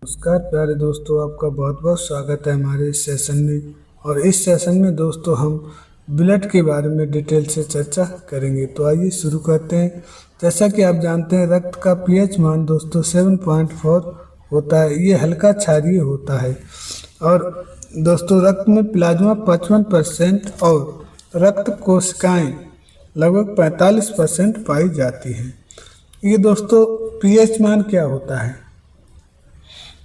नमस्कार प्यारे दोस्तों, आपका बहुत बहुत स्वागत है हमारे इस सेशन में। और इस सेशन में दोस्तों हम ब्लड के बारे में डिटेल से चर्चा करेंगे। तो आइए शुरू करते हैं। जैसा कि आप जानते हैं, रक्त का पीएच मान दोस्तों 7.4 होता है। ये हल्का क्षारीय होता है। और दोस्तों रक्त में प्लाज्मा 55% और रक्त कोशिकाएं लगभग 45% पाई जाती हैं। ये दोस्तों पीएच मान क्या होता है?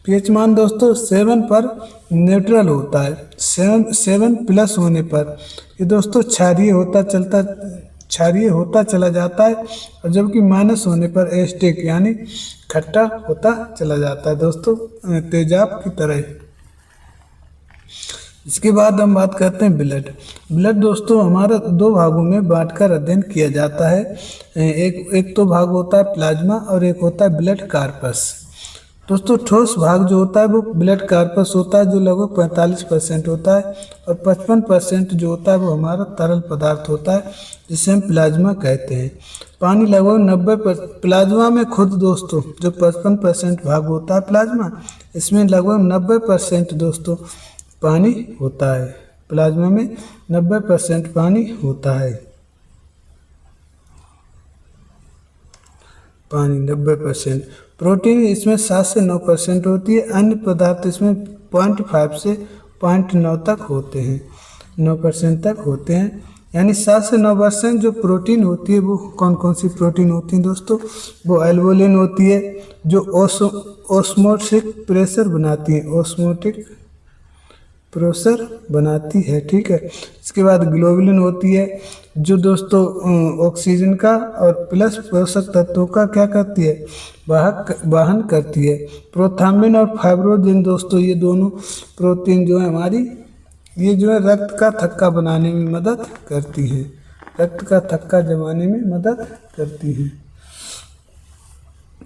पीएच मान दोस्तों 7 पर न्यूट्रल होता है। 7 प्लस होने पर ये दोस्तों क्षारीय होता चला जाता है, और जबकि माइनस होने पर एसिडिक यानी खट्टा होता चला जाता है दोस्तों, तेजाब की तरह। इसके बाद हम बात करते हैं ब्लड दोस्तों हमारा दो भागों में बांटकर अध्ययन किया जाता है। एक तो भाग होता है प्लाज्मा और एक होता है ब्लड कार्पस। दोस्तों ठोस भाग जो होता है वो ब्लड कार्पस होता है, जो लगभग 45% होता है, और 55% जो होता है वो हमारा तरल पदार्थ होता है, जिसे हम प्लाज्मा कहते हैं। पानी लगभग 90% प्लाज्मा में खुद दोस्तों जो 55% भाग होता है प्लाज्मा, इसमें लगभग 90% दोस्तों पानी होता है। प्लाज्मा में 90% पानी होता है। पानी 90%। प्रोटीन इसमें 7 से 9% होती है। अन्य पदार्थ इसमें 0.5 से 0.9 तक होते हैं, 9% तक होते हैं। यानी 7 से 9% जो प्रोटीन होती है वो कौन कौन सी प्रोटीन होती है दोस्तों? वो एल्बुलिन होती है, जो ऑस्मोटिक प्रेशर बनाती है, ऑस्मोटिक प्रेशर बनाती है, ठीक है। इसके बाद ग्लोबुलिन होती है, जो दोस्तों ऑक्सीजन का और प्लस पोषक तत्वों का क्या करती है? वाहन करती है। प्रोथाम्बिन और फाइब्रोजिन दोस्तों ये दोनों प्रोटीन जो है हमारी, ये जो है रक्त का थक्का बनाने में मदद करती हैं, रक्त का थक्का जमाने में मदद करती हैं।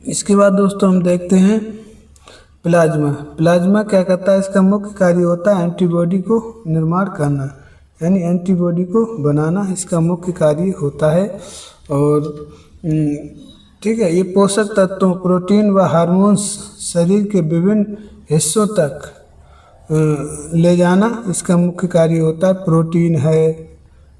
इसके बाद दोस्तों हम देखते हैं प्लाज्मा क्या करता है? इसका मुख्य कार्य होता है एंटीबॉडी को निर्माण करना, यानी एंटीबॉडी को बनाना इसका मुख्य कार्य होता है। और ठीक है, ये पोषक तत्वों, प्रोटीन व हार्मोन्स शरीर के विभिन्न हिस्सों तक ले जाना इसका मुख्य कार्य होता है। प्रोटीन है,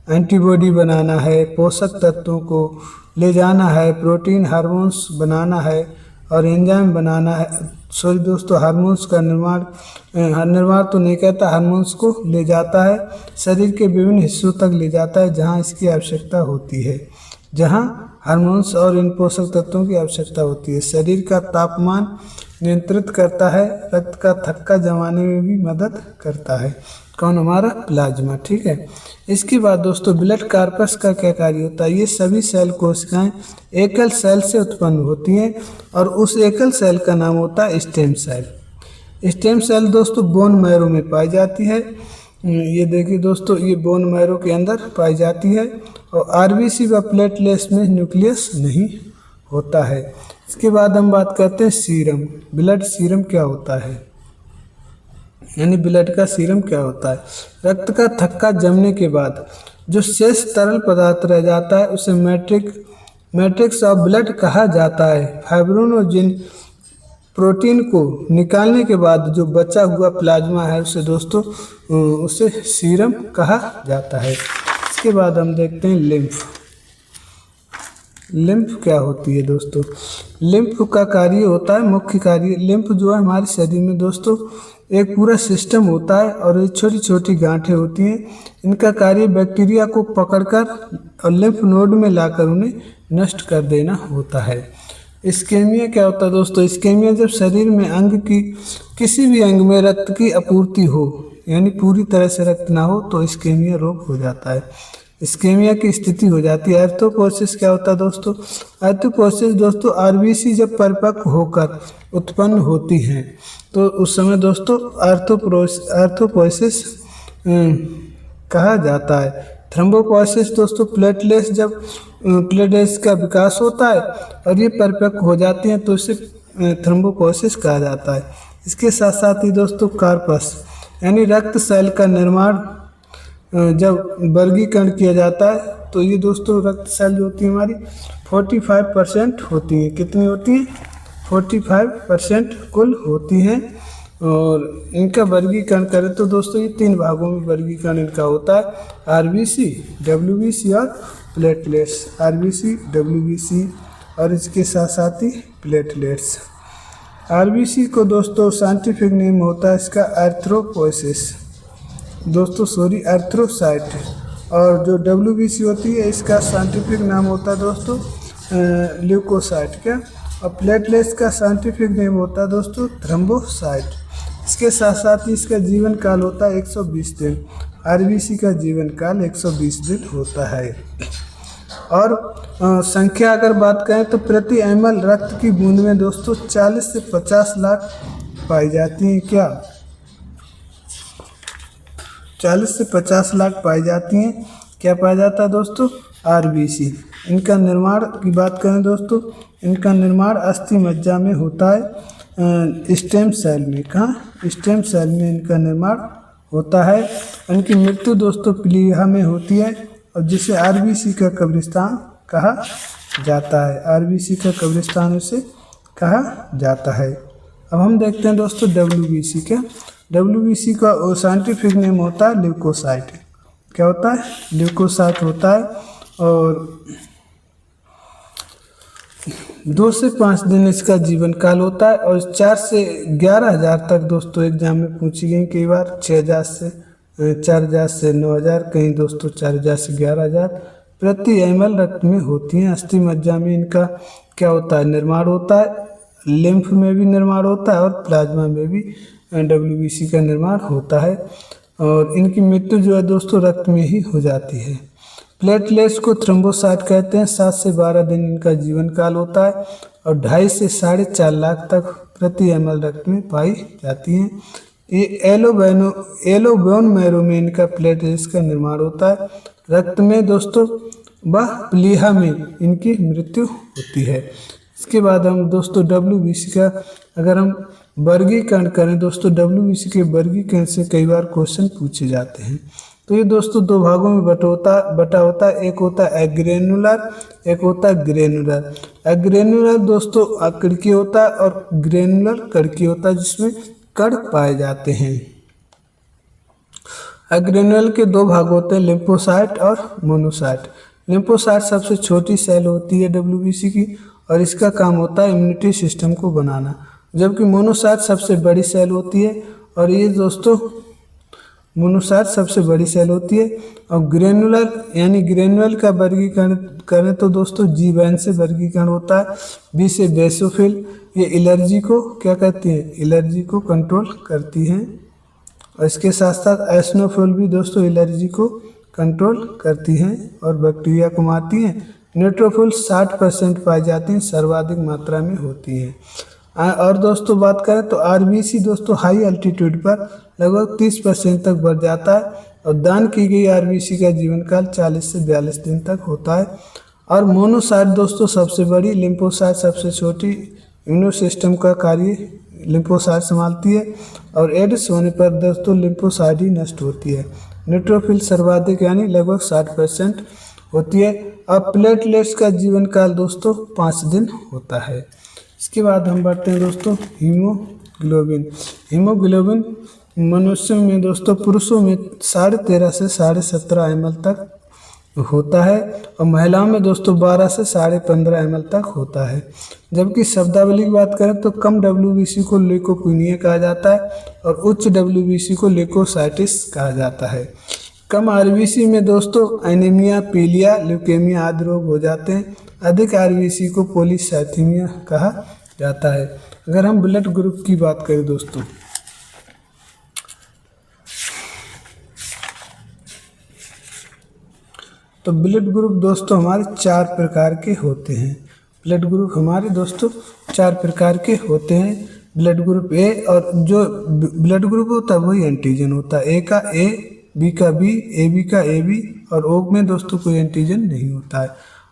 एंटीबॉडी बनाना है, पोषक तत्वों को ले जाना है, प्रोटीन हार्मोन्स बनाना है, और एंजाइम बनाना है। सॉरी दोस्तों, हार्मोन्स का निर्माण तो नहीं कहता, हार्मोन्स को ले जाता है, शरीर के विभिन्न हिस्सों तक ले जाता है जहां इसकी आवश्यकता होती है, जहां हार्मोन्स और इन पोषक तत्वों की आवश्यकता होती है। शरीर का तापमान नियंत्रित करता है, रक्त का थक्का जमाने में भी मदद करता है। कौन? हमारा प्लाज्मा, ठीक है। इसके बाद दोस्तों ब्लड कार्पस का क्या कार्य होता है? ये सभी सेल कोशिकाएं एकल सेल से उत्पन्न होती हैं, और उस एकल सेल का नाम होता है स्टेम सेल। स्टेम सेल दोस्तों बोन मैरो में पाई जाती है। ये देखिए दोस्तों, ये बोन मैरो के अंदर पाई जाती है, और आरबीसी व प्लेटलेट्स में न्यूक्लियस नहीं होता है। इसके बाद हम बात करते हैं सीरम। ब्लड सीरम क्या होता है? यानी ब्लड का सीरम क्या होता है? रक्त का थक्का जमने के बाद जो शेष तरल पदार्थ रह जाता है उसे मैट्रिक्स ऑफ ब्लड कहा जाता है। फाइब्रिनोजेन प्रोटीन को निकालने के बाद जो बचा हुआ प्लाज्मा है उसे दोस्तों उसे सीरम कहा जाता है। इसके बाद हम देखते हैं लिम्फ क्या होती है दोस्तों? लिम्फ का कार्य होता है, मुख्य कार्य, लिम्फ जो है हमारे शरीर में दोस्तों एक पूरा सिस्टम होता है, और ये छोटी छोटी गांठें होती हैं। इनका कार्य बैक्टीरिया को पकड़कर और लिम्फ नोड में लाकर उन्हें नष्ट कर देना होता है। इस्केमिया क्या होता है दोस्तों? इस्केमिया जब शरीर में अंग की किसी भी अंग में रक्त की आपूर्ति हो, यानी पूरी तरह से रक्त ना हो, तो इस्केमिया रोग हो जाता है, इस्केमिया की स्थिति हो जाती है। एर्थ्रोपोसिस क्या होता है दोस्तों? एर्थ्रोपोसिस दोस्तों आरबीसी जब परिपक्व होकर उत्पन्न होती हैं तो उस समय दोस्तों एर्थ्रोपोसिस कहा जाता है। थ्रोम्बोपोसिस दोस्तों प्लेटलेट्स का विकास होता है और ये परिपक्व हो जाती हैं तो इसे थ्रोम्बोपोसिस कहा जाता है। इसके साथ साथ ही दोस्तों कार्पस यानी रक्त सेल का निर्माण जब वर्गीकरण किया जाता है तो ये दोस्तों रक्त सेल जो होती है हमारी 45% होती है। कितनी होती है? 45% कुल होती हैं। और इनका वर्गीकरण करें तो दोस्तों ये 3 भागों में वर्गीकरण इनका होता है, आरबीसी, डब्ल्यूबीसी और प्लेटलेट्स। आरबीसी, डब्ल्यूबीसी और इसके साथ साथ ही प्लेटलेट्स। आरबीसी को दोस्तों साइंटिफिक नेम होता है इसका एरिथ्रोपोइसिस, एरिथ्रोसाइट। और जो डब्ल्यूबीसी होती है इसका साइंटिफिक नाम होता है दोस्तों ल्यूकोसाइट। क्या? और प्लेटलेट्स का साइंटिफिक नेम होता है दोस्तों थ्रोम्बोसाइट। इसके साथ साथ ही इसका जीवन काल होता है 120 दिन। आरबीसी का जीवन काल 120 दिन होता है। और संख्या अगर बात करें तो प्रति एमएल रक्त की बूंद में दोस्तों 40 से 50 लाख पाई जाती हैं। क्या? 40 से 50 लाख पाई जाती हैं। क्या पाया जाता है दोस्तों? आरबीसी। इनका निर्माण की बात करें दोस्तों, इनका निर्माण अस्थि मज्जा में होता है, स्टेम सेल में। कहाँ? स्टेम सेल में इनका निर्माण होता है। इनकी मृत्यु दोस्तों प्लीहा में होती है और जिसे आरबीसी का कब्रिस्तान कहा जाता है। आरबीसी का कब्रिस्तान उसे कहा जाता है। अब हम देखते हैं दोस्तों डब्ल्यूबीसी का। डब्ल्यूबीसी का साइंटिफिक नेम होता है ल्यूकोसाइट। क्या होता है? ल्यूकोसाइट होता है। और 2 से 5 दिन इसका जीवन काल होता है। और 4 से 11,000 तक दोस्तों एग्जाम में पूछी गई, कई बार 6,000 से 4,000 से 9,000, कहीं दोस्तों 4,000 से 11,000 प्रति एमएल रक्त में होती हैं। अस्थि मज्जा में इनका क्या होता है? निर्माण होता है। लिम्फ में भी निर्माण होता है और प्लाज्मा में भी डब्ल्यूबीसी का निर्माण होता है। और इनकी मृत्यु जो है दोस्तों रक्त में ही हो जाती है। प्लेटलेट्स को थ्रोम्बोसाइट कहते हैं। 7 से 12 दिन इनका जीवन काल होता है और 2.5 से 4.5 लाख तक प्रति एमएल रक्त में पाई जाती हैं। ये एलोबोन मैरो में इनका प्लेटलेट्स का निर्माण होता है। रक्त में दोस्तों व प्लीहा में इनकी मृत्यु होती है। इसके बाद हम दोस्तों डब्ल्यूबीसी का अगर हम वर्गीकरण करें दोस्तों, डब्ल्यूबीसी के वर्गीकरण से कई बार क्वेश्चन पूछे जाते हैं। तो ये दोस्तों 2 भागों में बटा होता है। एक होता है एग्रेनुलर, एक होता है ग्रेनुलर। एग्रेनुलर दोस्तों कड़की होता है और ग्रेनुलर कड़की होता है जिसमें कण पाए जाते हैं। एग्रेनुलर के 2 भाग होते हैं, लिम्फोसाइट और मोनोसाइट। लिम्फोसाइट सबसे छोटी सेल होती है डब्ल्यूबीसी की और इसका काम होता है इम्यूनिटी सिस्टम को बनाना, जबकि मोनोसाइट सबसे बड़ी सेल होती है। और ये दोस्तों मोनोसाइट सबसे बड़ी सेल होती है। और ग्रेनुलर यानी ग्रेनुलर का वर्गीकरण करें तो दोस्तों जीवैन से वर्गीकरण होता है। बी से बेसोफिल, ये एलर्जी को क्या कहती हैं? एलर्जी को कंट्रोल करती हैं। और इसके साथ साथ एस्नोफिल भी दोस्तों एलर्जी को कंट्रोल करती हैं और बैक्टीरिया को मारती हैं। न्यूट्रोफिल 60% पाई जाती हैं, सर्वाधिक मात्रा में होती हैं। और दोस्तों बात करें तो आरबीसी दोस्तों हाई एल्टीट्यूड पर लगभग 30% तक बढ़ जाता है और दान की गई आरबीसी का जीवन काल 40 से 42 दिन तक होता है। और मोनोसाइट दोस्तों सबसे बड़ी, लिम्फोसाइट सबसे छोटी, इम्यूनो सिस्टम का कार्य लिम्फोसाइट संभालती है। और एड्स होने पर दोस्तों लिम्फोसाइट ही नष्ट होती है। न्यूट्रोफिल सर्वाधिक यानी लगभग 60% होती है। अब प्लेटलेट्स का जीवन काल दोस्तों 5 दिन होता है। इसके बाद हम बढ़ते हैं दोस्तों हीमोग्लोबिन। हीमोग्लोबिन मनुष्य में दोस्तों पुरुषों में 13.5 से 17.5 ml तक होता है और महिलाओं में दोस्तों 12 से 15.5 ml तक होता है। जबकि शब्दावली की बात करें तो कम डब्ल्यूबीसी को ल्यूकोपीनिया कहा जाता है और उच्च डब्ल्यूबीसी को ल्यूकोसाइटिस कहा जाता है। कम आरबीसी में दोस्तों एनीमिया, पीलिया, ल्यूकेमिया आदि रोग हो जाते हैं। अधिक आरबीसी को पॉलीसाइथेमिया कहा जाता है। अगर हम ब्लड ग्रुप की बात करें दोस्तों तो ब्लड ग्रुप दोस्तों हमारे 4 प्रकार के होते हैं। ब्लड ग्रुप हमारे दोस्तों 4 प्रकार के होते हैं। ब्लड ग्रुप ए, और जो ब्लड ग्रुप होता है वही एंटीजन होता है। ए का ए, बी का बी, ए बी का ए बी, और ओ में दोस्तों कोई एंटीजन नहीं होता है।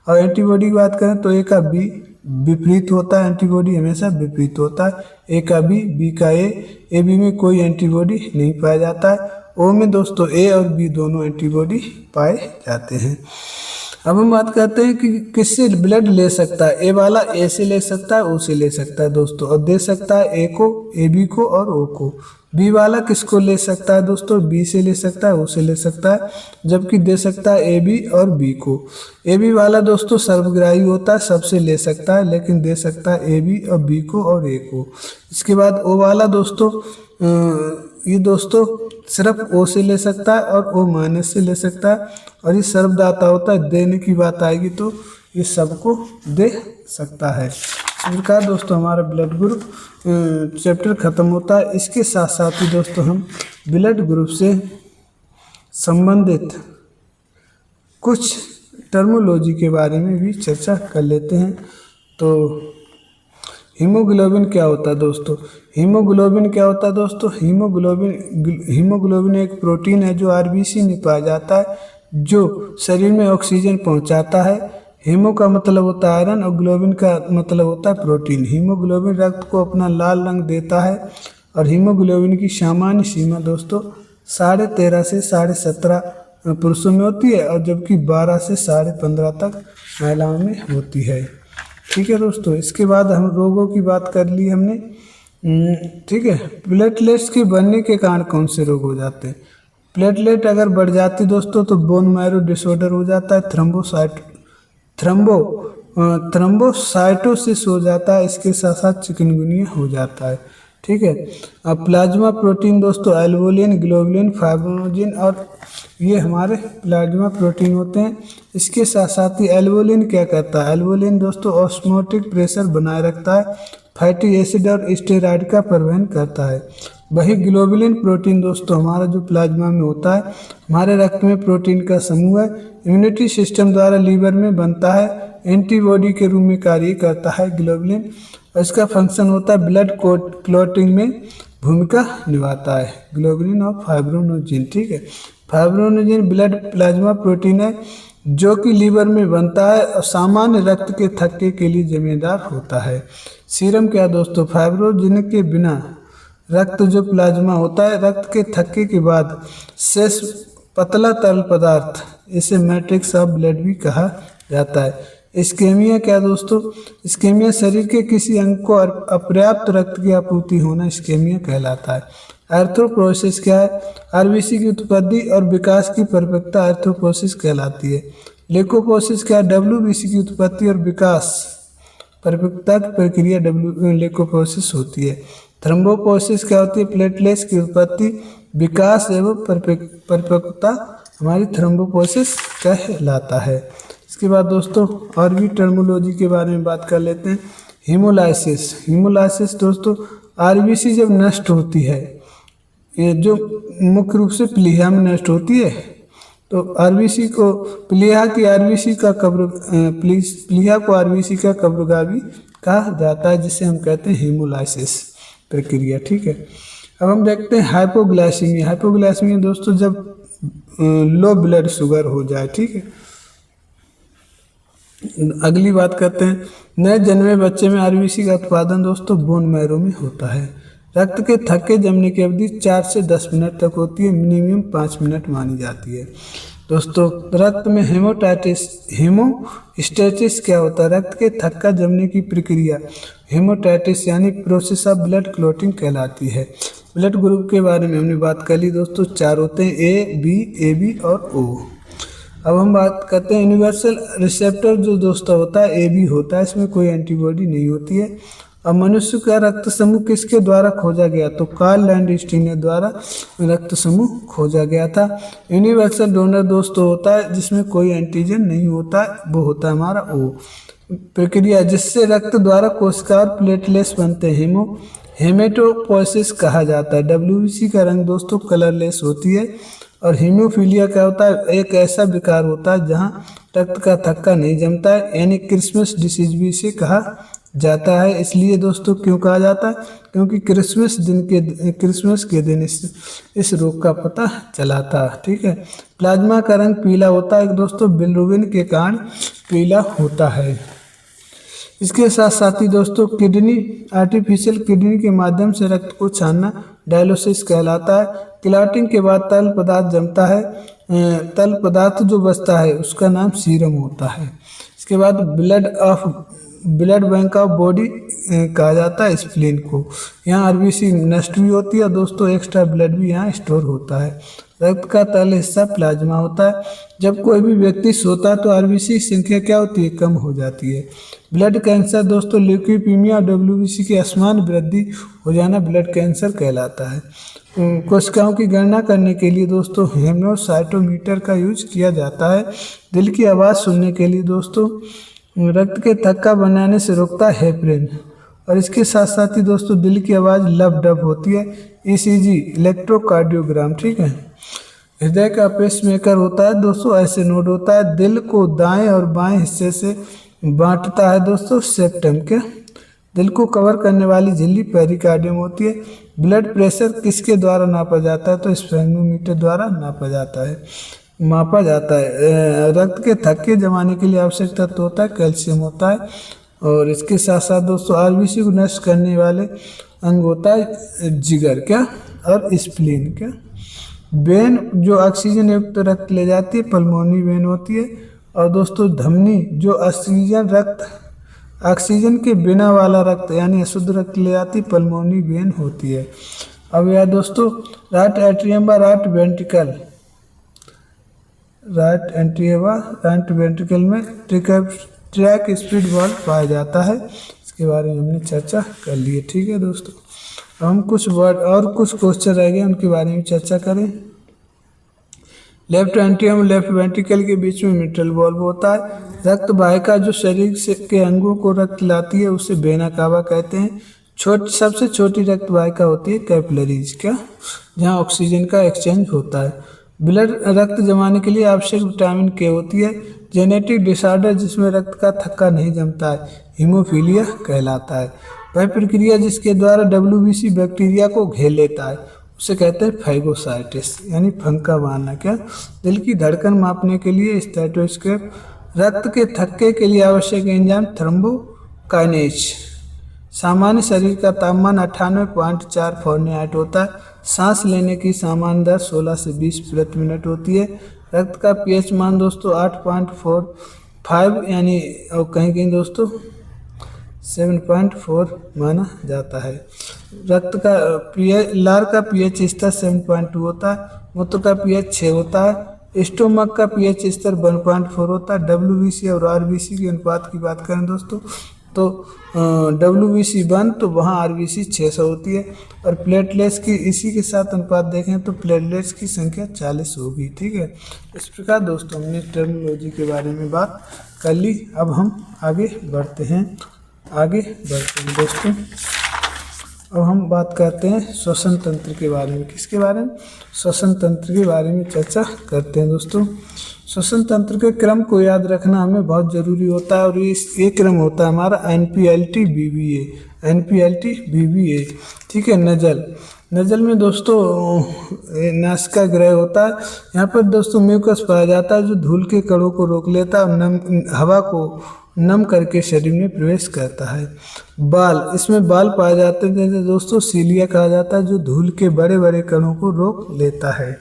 और एंटीबॉडी की बात करें तो ए का बी विपरीत होता है, एंटीबॉडी हमेशा विपरीत होता है। ए का बी का ए बी में कोई एंटीबॉडी नहीं पाया जाता है। ओ में दोस्तों ए और बी दोनों एंटीबॉडी पाए जाते हैं। अब हम बात करते हैं कि किससे ब्लड ले सकता है। ए वाला ए से ले सकता है, ओ से ले सकता है दोस्तों, और दे सकता है ए को, ए बी को और ओ को। बी वाला किसको ले सकता है दोस्तों, बी से ले सकता है, ओ से ले सकता है, जबकि दे सकता है ए बी और बी को। ए बी वाला दोस्तों सर्वग्राही होता है, सबसे ले सकता है, लेकिन दे सकता है ए बी और बी को और ए को। इसके बाद ओ वाला दोस्तों ये दोस्तों सिर्फ ओ से ले सकता है और ओ माइनस से ले सकता है, और ये सर्वदाता होता है। देने की बात आएगी तो ये सबको दे सकता है। इस प्रकार दोस्तों हमारा ब्लड ग्रुप चैप्टर ख़त्म होता है। इसके साथ साथ ही दोस्तों हम ब्लड ग्रुप से संबंधित कुछ टर्मोलॉजी के बारे में भी चर्चा कर लेते हैं। तो हीमोग्लोबिन क्या होता है दोस्तों, हीमोग्लोबिन क्या होता है दोस्तों, हीमोग्लोबिन एक प्रोटीन है जो आरबीसी में पाया जाता है, जो शरीर में ऑक्सीजन पहुंचाता है। हीमो का मतलब होता है आयरन और ग्लोबिन का मतलब होता है प्रोटीन। हीमोग्लोबिन रक्त को अपना लाल रंग देता है, और हीमोग्लोबिन की सामान्य सीमा दोस्तों 13.5 से 17.5 पुरुषों में होती है, और जबकि 12 से 15.5 तक महिलाओं में होती है। ठीक है दोस्तों, इसके बाद हम रोगों की बात कर ली हमने। ठीक है, प्लेटलेट्स के बढ़ने के कारण कौन से रोग हो जाते हैं। प्लेटलेट अगर बढ़ जाती दोस्तों तो बोन मैरो डिसऑर्डर हो जाता है, थ्रम्बोसाइटोसिस हो जाता है, इसके साथ साथ चिकनगुनिया हो जाता है। ठीक है, अब प्लाज्मा प्रोटीन दोस्तों एल्बुलिन, ग्लोबुलिन, फाइब्रिनोजिन और ये हमारे प्लाज्मा प्रोटीन होते हैं। इसके साथ साथ ही एल्बुलिन क्या करता है, एल्बुलिन दोस्तों ऑस्मोटिक प्रेशर बनाए रखता है, फैटी एसिड और स्टेरॉइड का परिवहन करता है। वही ग्लोबुलिन प्रोटीन दोस्तों हमारा जो प्लाज्मा में होता है, हमारे रक्त में प्रोटीन का समूह है, इम्यूनिटी सिस्टम द्वारा लीवर में बनता है, एंटीबॉडी के रूप में कार्य करता है ग्लोबुलिन। इसका फंक्शन होता है ब्लड क्लॉटिंग में भूमिका निभाता है, ग्लोबुलिन और फाइब्रिनोजिन। ठीक है, फाइब्रिनोजिन ब्लड प्लाज्मा प्रोटीन है जो कि लीवर में बनता है और सामान्य रक्त के थक्के के लिए जिम्मेदार होता है। सीरम क्या दोस्तों, फाइब्रिनोजिन के बिना रक्त जो प्लाज्मा होता है, रक्त के थक्के के बाद शेष पतला तरल पदार्थ, इसे मैट्रिक्स ऑफ ब्लड भी कहा जाता है। इस्केमिया क्या दोस्तों, इस्केमिया शरीर के किसी अंग को अपर्याप्त रक्त की आपूर्ति होना इस्केमिया कहलाता है। एर्थ्रोपोसिस क्या है, आरबीसी की उत्पत्ति और विकास की परिपक्वता एर्थ्रोपोसिस कहलाती है। लेकोपोसिस क्या है, डब्ल्यूबीसी की उत्पत्ति और विकास परिपक्वता की प्रक्रिया लेकोपोसिस होती है। थ्रोम्बोपोसिस क्या होती है, प्लेटलेट्स की उत्पत्ति, विकास एवं परिपक्वता हमारी थ्रोम्बोपोसिस कहलाता है। इसके बाद दोस्तों और भी टर्मोलॉजी के बारे में बात कर लेते हैं। हीमोलाइसिस, हीमोलाइसिस दोस्तों आरबीसी जब नष्ट होती है, ये जो मुख्य रूप से प्लीहा में नष्ट होती है, तो आरबीसी को प्लीहा को आरबीसी का कब्रगाह भी कहा जाता है, जिसे हम कहते हैं हीमोलाइसिस प्रक्रिया। ठीक है, अब हम देखते हैं हाइपोग्लाइसीमिया। हाइपोग्लाइसीमिया दोस्तों जब लो ब्लड शुगर हो जाए। ठीक है, अगली बात करते हैं नए जन्मे बच्चे में आरबीसी का उत्पादन दोस्तों बोन मैरो में होता है। रक्त के थक्के जमने की अवधि 4 से 10 मिनट तक होती है, मिनिमम 5 मिनट मानी जाती है। दोस्तों रक्त में हेमोस्टैसिस क्या होता है, रक्त के थक्का जमने की प्रक्रिया हेमोस्टैसिस यानी प्रोसेस ऑफ ब्लड क्लॉटिंग कहलाती है। ब्लड ग्रुप के बारे में हमने बात कर ली दोस्तों, 4 होते हैं, ए बी और ओ। अब हम बात करते हैं यूनिवर्सल रिसेप्टर जो दोस्तों होता है ए बी होता है, इसमें कोई एंटीबॉडी नहीं होती है। अब मनुष्य का रक्त समूह किसके द्वारा खोजा गया, तो कार्ल लैंडस्टीनर द्वारा रक्त समूह खोजा गया था। यूनिवर्सल डोनर दोस्तों होता है जिसमें कोई एंटीजन नहीं होता है, वो होता है हमारा ओ। प्रक्रिया जिससे रक्त द्वारा कोशिका और प्लेटलेट्स बनते हैं हेमेटोपोइसिस कहा जाता है। डब्ल्यूबीसी का रंग दोस्तों कलरलेस होती है। और हीमोफीलिया क्या होता है, एक ऐसा विकार होता है जहां रक्त का थक्का नहीं जमता है, यानी क्रिसमस डिसीज भी इसे कहा जाता है। इसलिए दोस्तों क्यों कहा जाता है, क्योंकि क्रिसमस के दिन इस रोग का पता चला था। ठीक है, प्लाज्मा का रंग पीला होता है दोस्तों, बिलिरुबिन के कारण पीला होता है। इसके साथ साथ ही दोस्तों किडनी, आर्टिफिशियल किडनी के माध्यम से रक्त को छानना डायलिसिस कहलाता है। क्लॉटिंग के बाद तरल पदार्थ जमता है, तल पदार्थ जो बचता है उसका नाम सीरम होता है। इसके बाद ब्लड बैंक ऑफ बॉडी कहा जाता है स्प्लीन को। यहाँ आरबीसी नष्ट भी होती है दोस्तों, एक्स्ट्रा ब्लड भी यहाँ स्टोर होता है। रक्त का तल हिस्सा प्लाज्मा होता है। जब कोई भी व्यक्ति सोता है तो आरबीसी की संख्या क्या होती है, कम हो जाती है। ब्लड कैंसर दोस्तों ल्यूकीमीमिया और डब्ल्यूबीसी की असमान वृद्धि हो जाना ब्लड कैंसर कहलाता है। कोशिकाओं की गणना करने के लिए दोस्तों हेमोसाइटोमीटर का यूज किया जाता है। दिल की आवाज़ सुनने के लिए दोस्तों रक्त के थक्का बनाने से रोकता है हेपरिन। और इसके साथ साथ ही दोस्तों दिल की आवाज़ लब डब होती है। ईसीजी इलेक्ट्रोकार्डियोग्राम, ठीक है। हृदय का पेसमेकर होता है दोस्तों, ऐसे नोड होता है। दिल को दाएं और बाएं हिस्से से बांटता है दोस्तों सेप्टम के। दिल को कवर करने वाली झिल्ली पेरिकार्डियम होती है। ब्लड प्रेशर किसके द्वारा नापा जाता है, तो स्पेक्ट्रोमीटर द्वारा मापा जाता है। रक्त के थक्के जमाने के लिए आवश्यक तत्व होता है कैल्शियम होता है। और इसके साथ साथ दोस्तों आरबीसी को नष्ट करने वाले अंग होता है जिगर क्या और स्प्लीन क्या। वेन जो ऑक्सीजन युक्त रक्त ले जाती है पल्मोनी वेन होती है। और दोस्तों धमनी जो ऑक्सीजन के बिना वाला रक्त यानी अशुद्ध रक्त ले जाती पल्मोनी वेन होती है। अब यह दोस्तों राइट एट्रियम व राइट वेंट्रिकल में ट्रैक स्पीड वाल्व पाया जाता है। इसके बारे में हमने चर्चा कर ली है, ठीक है दोस्तों। हम कुछ वर्ड और कुछ क्वेश्चन रह गए उनके बारे में चर्चा करें। लेफ्ट एट्रियम लेफ्ट वेंट्रिकल के बीच में मिट्रल वाल्व होता है। रक्त वाहिका जो शरीर के अंगों को रक्त लाती है उसे वेना कावा कहते हैं। सबसे छोटी रक्त वाहिका होती है कैपिलरीज क्या, जहाँ ऑक्सीजन का एक्सचेंज होता है। ब्लड रक्त जमाने के लिए आवश्यक विटामिन के होती है। जेनेटिक डिसऑर्डर जिसमें रक्त का थक्का नहीं जमता है हीमोफीलिया कहलाता है। वह प्रक्रिया जिसके द्वारा डब्ल्यूबीसी बैक्टीरिया को घेर लेता है उसे कहते हैं फैगोसाइटिस यानी फंका मारना क्या। दिल की धड़कन मापने के लिए स्टेथोस्कोप। रक्त के थक्के के लिए आवश्यक एंजाइम थ्रोम्बोकाइनेज। सामान्य शरीर का तापमान 98.4 फ़ारेनहाइट होता है। सांस लेने की सामान्य दर 16 से 20 प्रति मिनट होती है। रक्त का पीएच मान दोस्तों 8.45 यानी और कहीं कहीं दोस्तों 7.4 माना जाता है। रक्त का लार का पीएच स्तर 7.2 होता है। मूत्र का पीएच 6 होता है। स्टोमक का पीएच स्तर 1.4 होता है। डब्ल्यूबीसी और आरबीसी के अनुपात की बात करें दोस्तों तो डब्ल्यूबीसी 1 तो वहाँ आरबीसी 600 होती है। और प्लेटलेट्स की इसी के साथ अनुपात देखें तो प्लेटलेट्स की संख्या 40 होगी, ठीक है। इस प्रकार दोस्तों हमने टर्मिनोलॉजी के बारे में बात कर ली। अब हम आगे बढ़ते हैं दोस्तों। अब हम बात करते हैं श्वसन तंत्र के बारे में। किसके बारे में, श्वसन तंत्र के बारे में चर्चा करते हैं दोस्तों। श्वसन तंत्र के क्रम को याद रखना हमें बहुत ज़रूरी होता है। और ये क्रम होता है हमारा NPLT BBA, ठीक है। नजल में दोस्तों नासिका ग्रह होता है। यहाँ पर दोस्तों म्यूकस पाया जाता है जो धूल के कणों को रोक लेता है और हवा को नम करके शरीर में प्रवेश करता है। बाल, इसमें बाल पाए जाते हैं जैसे दोस्तों सीलिया कहा जाता है जो धूल के बड़े बड़े कणों को रोक लेता है।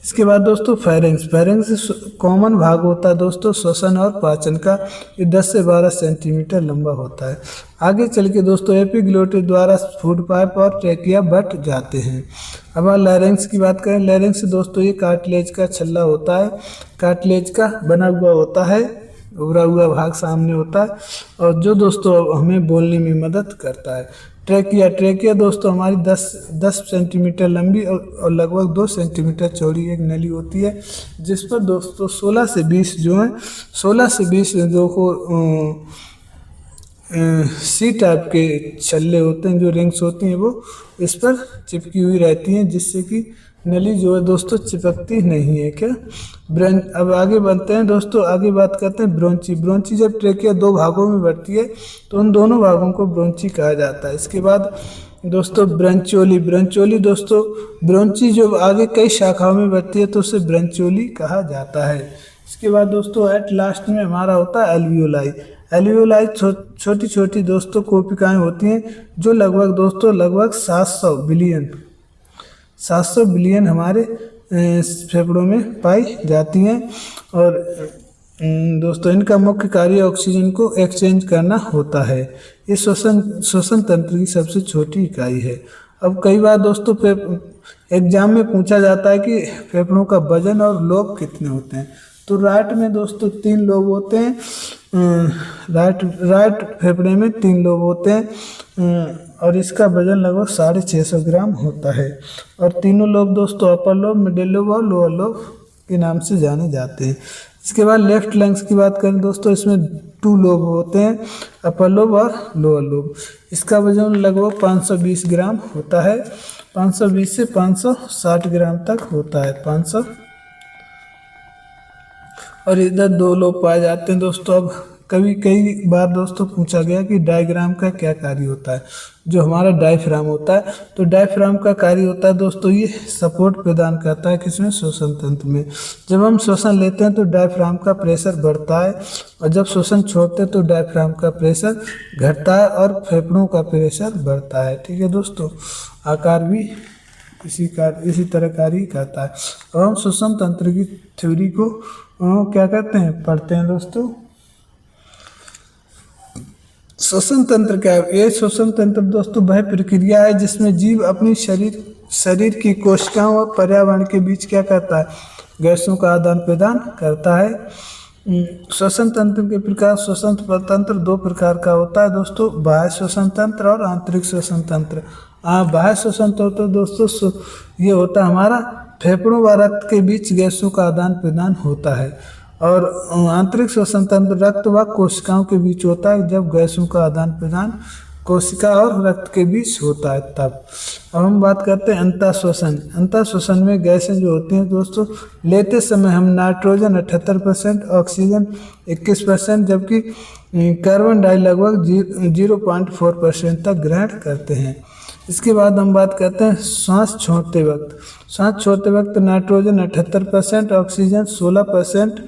इसके बाद दोस्तों फेरेंक्स कॉमन भाग होता है दोस्तों श्वसन और पाचन का। ये 10 से 12 सेंटीमीटर लंबा होता है। आगे चल के दोस्तों एपिग्लोटिस द्वारा फूड पाइप और ट्रैकिया बट जाते हैं। अब लैरिंक्स की बात करें। लैरिंक्स दोस्तों ये कार्टिलेज का छल्ला होता है, कार्टिलेज का बना हुआ होता है, उभरा हुआ भाग सामने होता है और जो दोस्तों हमें बोलने में मदद करता है। ट्रैकिया दोस्तों हमारी 10 सेंटीमीटर लंबी और लगभग 2 सेंटीमीटर चौड़ी एक नली होती है जिस पर दोस्तों 16 से 20 जो को सी टाइप के छल्ले होते हैं जो रिंग्स होती हैं वो इस पर चिपकी हुई रहती हैं जिससे कि नली जो है दोस्तों चिपकती नहीं है क्या। अब आगे बढ़ते हैं दोस्तों, आगे बात करते हैं ब्रोंची जब ट्रेकिया 2 भागों में बढ़ती है तो उन दोनों भागों को ब्रोंची कहा जाता है। इसके बाद दोस्तों ब्रंचोली दोस्तों ब्रोंची जो आगे कई शाखाओं में बढ़ती है तो उसे ब्रंचोली कहा जाता है। इसके बाद दोस्तों एट लास्ट में हमारा होता है एल्वियोलाई छोटी छोटी दोस्तों कोशिकाएं होती हैं जो लगभग 700 बिलियन हमारे फेफड़ों में पाई जाती हैं। और दोस्तों इनका मुख्य कार्य ऑक्सीजन को एक्सचेंज करना होता है। ये श्वसन तंत्र की सबसे छोटी इकाई है। अब कई बार दोस्तों एग्जाम में पूछा जाता है कि फेफड़ों का वजन और लोब कितने होते हैं। तो राइट में दोस्तों 3 लोब होते हैं। राइट फेफड़े में 3 लोब होते हैं और इसका वजन लगभग 650 ग्राम होता है। और तीनों लोब दोस्तों अपर लोब, मिडिल लोब और लोअर लोब के नाम से जाने जाते हैं। इसके बाद लेफ्ट लंग्स की बात करें दोस्तों, इसमें 2 लोब होते हैं, अपर लोब और लोअर लोब। इसका वजन लगभग 520 ग्राम होता है। 520 से 560 ग्राम तक होता है। 500 और इधर 2 लोब पाए जाते हैं दोस्तों। अब कई बार दोस्तों पूछा गया कि डायग्राम का क्या कार्य होता है। जो हमारा डायफ्राम होता है, तो डायफ्राम का कार्य होता है दोस्तों, ये सपोर्ट प्रदान करता है किसमें, श्वसन तंत्र में। जब हम श्वसन लेते हैं तो डायफ्राम का प्रेशर बढ़ता है और जब श्वसन छोड़ते हैं तो डायफ्राम का प्रेशर घटता है और फेफड़ों का प्रेशर बढ़ता है। ठीक है दोस्तों, आकार भी इसी तरह कार्य करता है। अब हम श्वसन तंत्र की थ्योरी को क्या करते हैं, पढ़ते हैं दोस्तों। श्वसन तंत्र क्या है? ये श्वसन तंत्र दोस्तों वह प्रक्रिया है जिसमें जीव अपनी शरीर की कोशिकाओं और पर्यावरण के बीच क्या करता है, गैसों का आदान प्रदान करता है। श्वसन तंत्र के प्रकार, श्वसन तंत्र 2 प्रकार का होता है दोस्तों, बाह्य श्वसन तंत्र और आंतरिक श्वसन तंत्र। बाह्य श्वसन तंत्र दोस्तों ये होता है हमारा फेफड़ों व रक्त के बीच गैसों का आदान प्रदान होता है। और आंतरिक श्वसन तंत्र रक्त व कोशिकाओं के बीच होता है, जब गैसों का आदान प्रदान कोशिका और रक्त के बीच होता है तब। अब हम बात करते हैं अंतःश्वसन। अंतःश्वसन में गैसें जो होती हैं दोस्तों, लेते समय हम नाइट्रोजन 78%, ऑक्सीजन 21%, जबकि कार्बन डाई लगभग 0.4% तक ग्रहण करते हैं। इसके बाद हम बात करते हैं सांस छोड़ते वक्त। सांस छोड़ते वक्त नाइट्रोजन 78%, ऑक्सीजन 16%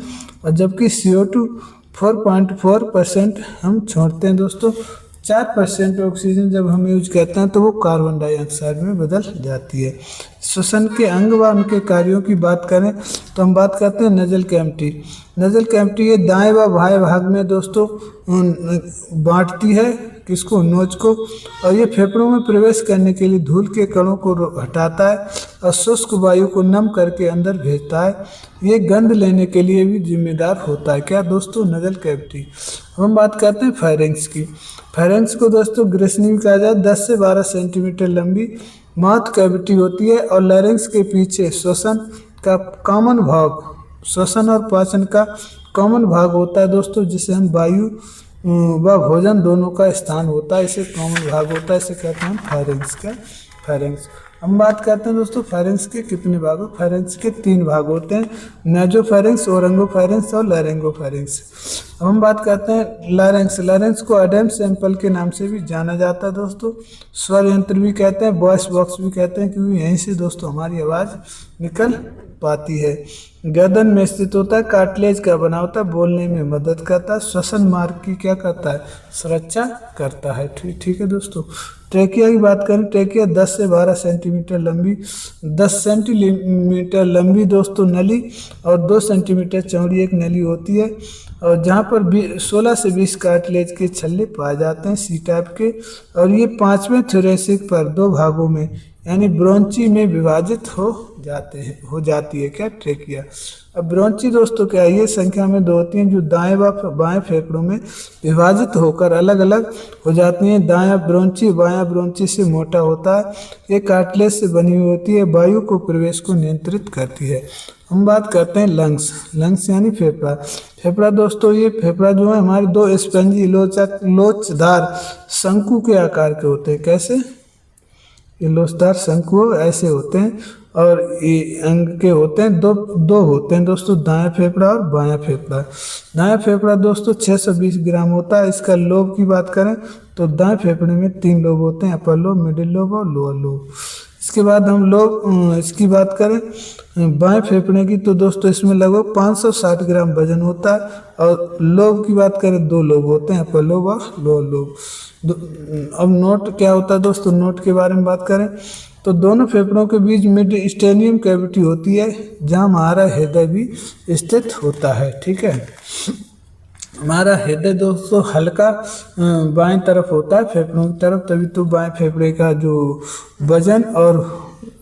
और जबकि CO2 4.4% हम छोड़ते हैं दोस्तों। 4% ऑक्सीजन जब हम यूज करते हैं तो वो कार्बन डाइऑक्साइड में बदल जाती है। श्वसन के अंग व उनके कार्यों की बात करें तो हम बात करते हैं नजल कैविटी। नजल कैविटी ये दाएं व बाएं भाग में दोस्तों बांटती है किसको, नोज को। और ये फेफड़ों में प्रवेश करने के लिए धूल के कणों को हटाता है और शुष्क वायु को नम करके अंदर भेजता है। ये गंध लेने के लिए भी जिम्मेदार होता है। क्या दोस्तों, नजल कैविटी। हम बात करते हैं फायरिंग्स की। फायरिंग्स को दोस्तों ग्रेसनी भी कहा जाए। 10 से 12 सेंटीमीटर लंबी माउथ कैविटी होती है और लैरिंक्स के पीछे श्वसन का कॉमन भाग, श्वसन और पाचन का कॉमन भाग होता है दोस्तों, जिसे हम वायु व भोजन दोनों का स्थान होता है, इसे कॉमन भाग होता है, इसे कहते हैं फायरिंग्स का। फायरिंग्स हम बात करते हैं दोस्तों फायरिंग्स के कितने भाग हो। फायरिंग्स के 3 भाग होते हैं, नेजोफायरिंग्स, ओरंगोफायरिंग्स और लैरिंगोफायरिंग्स। अब हम बात करते हैं लैरिंग्स। लैरिंग्स को एडम सैंपल के नाम से भी जाना जाता है दोस्तों। स्वर यंत्र भी कहते हैं, वॉइस बॉक्स भी कहते हैं, क्योंकि यहीं से दोस्तों हमारी आवाज़ निकल पाती है। गर्दन में स्थित होता है, कार्टिलेज का बना होता है, बोलने में मदद करता है, श्वसन मार्ग की क्या करता है, सुरक्षा करता है। ठीक है दोस्तों। ट्रेकिया की बात करें, ट्रेकिया 10 से 12 सेंटीमीटर लंबी, 10 सेंटीमीटर लंबी दोस्तों नली और 2 सेंटीमीटर चौड़ी एक नली होती है, और जहाँ पर 16 से 20 कार्टिलेज के छल्ले पाए जाते हैं, सी टाइप के। और ये 5वें थोरेसिक पर 2 भागों में यानी ब्रोंची में विभाजित हो जाती है क्या, ट्रेकिया। अब ब्रोंची दोस्तों क्या है, ये संख्या में 2 होती हैं जो दाएं व बाएं फेफड़ों में विभाजित होकर अलग अलग हो जाती हैं। दायां ब्रोंची बायां ब्रोंची से मोटा होता है, ये कार्टिलेज से बनी हुई होती है, वायु को प्रवेश को नियंत्रित करती है। हम बात करते हैं लंग्स। लंग्स यानी फेफड़ा। फेफड़ा दोस्तों, ये फेफड़ा जो है हमारे 2 स्पंजी लोचदार शंकु के आकार के होते हैं। कैसे, ये लोचदार शंकु ऐसे होते हैं और ये अंग के होते हैं, दो होते हैं दोस्तों, दायां फेफड़ा और बायां फेफड़ा। दायां फेफड़ा दोस्तों 620 ग्राम होता है। इसका लोब की बात करें तो दाएं फेफड़े में 3 लोब होते हैं, अपर लोब, मिडिल लोब और लोअर लोब। इसके बाद हम लोग इसकी बात करें बाएं फेफड़े की तो दोस्तों इसमें लगभग 560 ग्राम वजन होता है। और लोब की बात करें 2 लोब होते हैं, अपर लोब और लोअर लोब। अब नोट क्या होता है दोस्तों, नोट के बारे में बात करें तो दोनों फेफड़ों के बीच मिड स्टेनियम कैविटी होती है जहाँ हमारा हृदय भी स्थित होता है। ठीक है, हमारा हृदय दोस्तों हल्का बाएं तरफ होता है फेफड़ों की तरफ, तभी तो बाएं फेफड़े का जो वजन और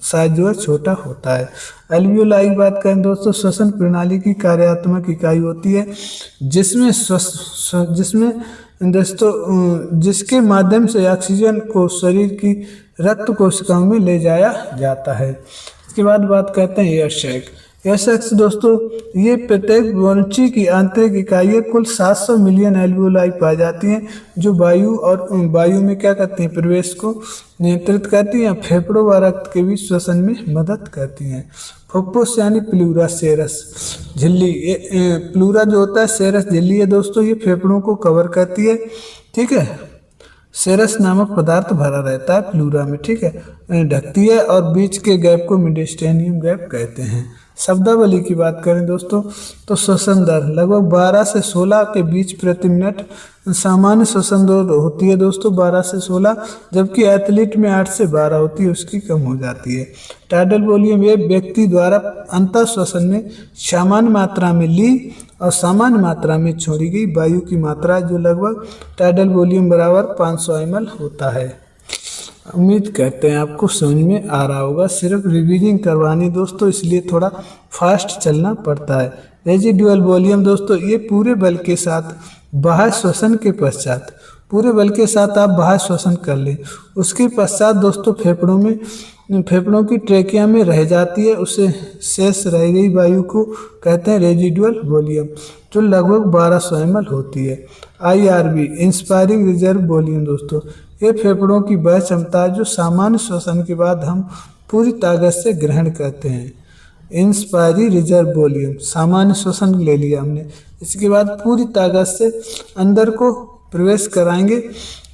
साइज जो है छोटा होता है। एल्वियोलाई की बात करें दोस्तों, श्वसन प्रणाली की कार्यात्मक इकाई होती है जिसमें दोस्तों जिसके माध्यम से ऑक्सीजन को शरीर की रक्त कोशिकाओं में ले जाया जाता है। इसके बाद बात करते हैं एयर सैक। एयर सैक्स दोस्तों ये प्रत्येक ब्रोंची की आंतरिक इकाई है। कुल 700 मिलियन एल्वियोलाई पाई जाती हैं जो वायु में क्या करती हैं, प्रवेश को नियंत्रित करती हैं, फेफड़ों व रक्त के बीच श्वसन में मदद करती हैं। फुफ्फुस यानी प्लूरा सेरस झिल्ली, प्लूरा जो होता है सेरस झिल्ली है दोस्तों, ये फेफड़ों को कवर करती है। ठीक है, सेरस नामक पदार्थ भरा रहता है प्लूरा में, ठीक है, ढकती है और बीच के गैप को मिडस्टेनियम गैप कहते हैं। शब्दावली की बात करें दोस्तों तो श्वसन दर लगभग 12 से 16 के बीच प्रति मिनट सामान्य श्वसन दर होती है दोस्तों 12 से 16, जबकि एथलीट में 8 से 12 होती है, उसकी कम हो जाती है। टाइडल वॉल्यूम ये व्यक्ति द्वारा अंतर श्वसन में सामान्य मात्रा में ली और सामान्य मात्रा में छोड़ी गई वायु की मात्रा जो लगभग टाइडल वॉल्यूम बराबर 500 ml होता है। उम्मीद करते हैं आपको समझ में आ रहा होगा। सिर्फ रिवीजिंग करवानी दोस्तों, इसलिए थोड़ा फास्ट चलना पड़ता है। रेजिडुअल वॉल्यूम दोस्तों ये पूरे बल के साथ बाह्य श्वसन के पश्चात, पूरे बल के साथ आप बाह्य श्वसन कर लें, उसके पश्चात दोस्तों फेफड़ों की ट्रेकिया में रह जाती है, उससे शेष रह गई वायु को कहते हैं रेजिडुअल वॉल्यूम, जो लगभग 1200 ml होती है। IRV इंस्पायरिंग रिजर्व वॉल्यूम दोस्तों ये फेफड़ों की वह क्षमता है जो सामान्य श्वसन के बाद हम पूरी ताकत से ग्रहण करते हैं। इंस्पायरी रिजर्व वॉल्यूम सामान्य श्वसन ले लिया हमने, इसके बाद पूरी ताकत से अंदर को प्रवेश कराएंगे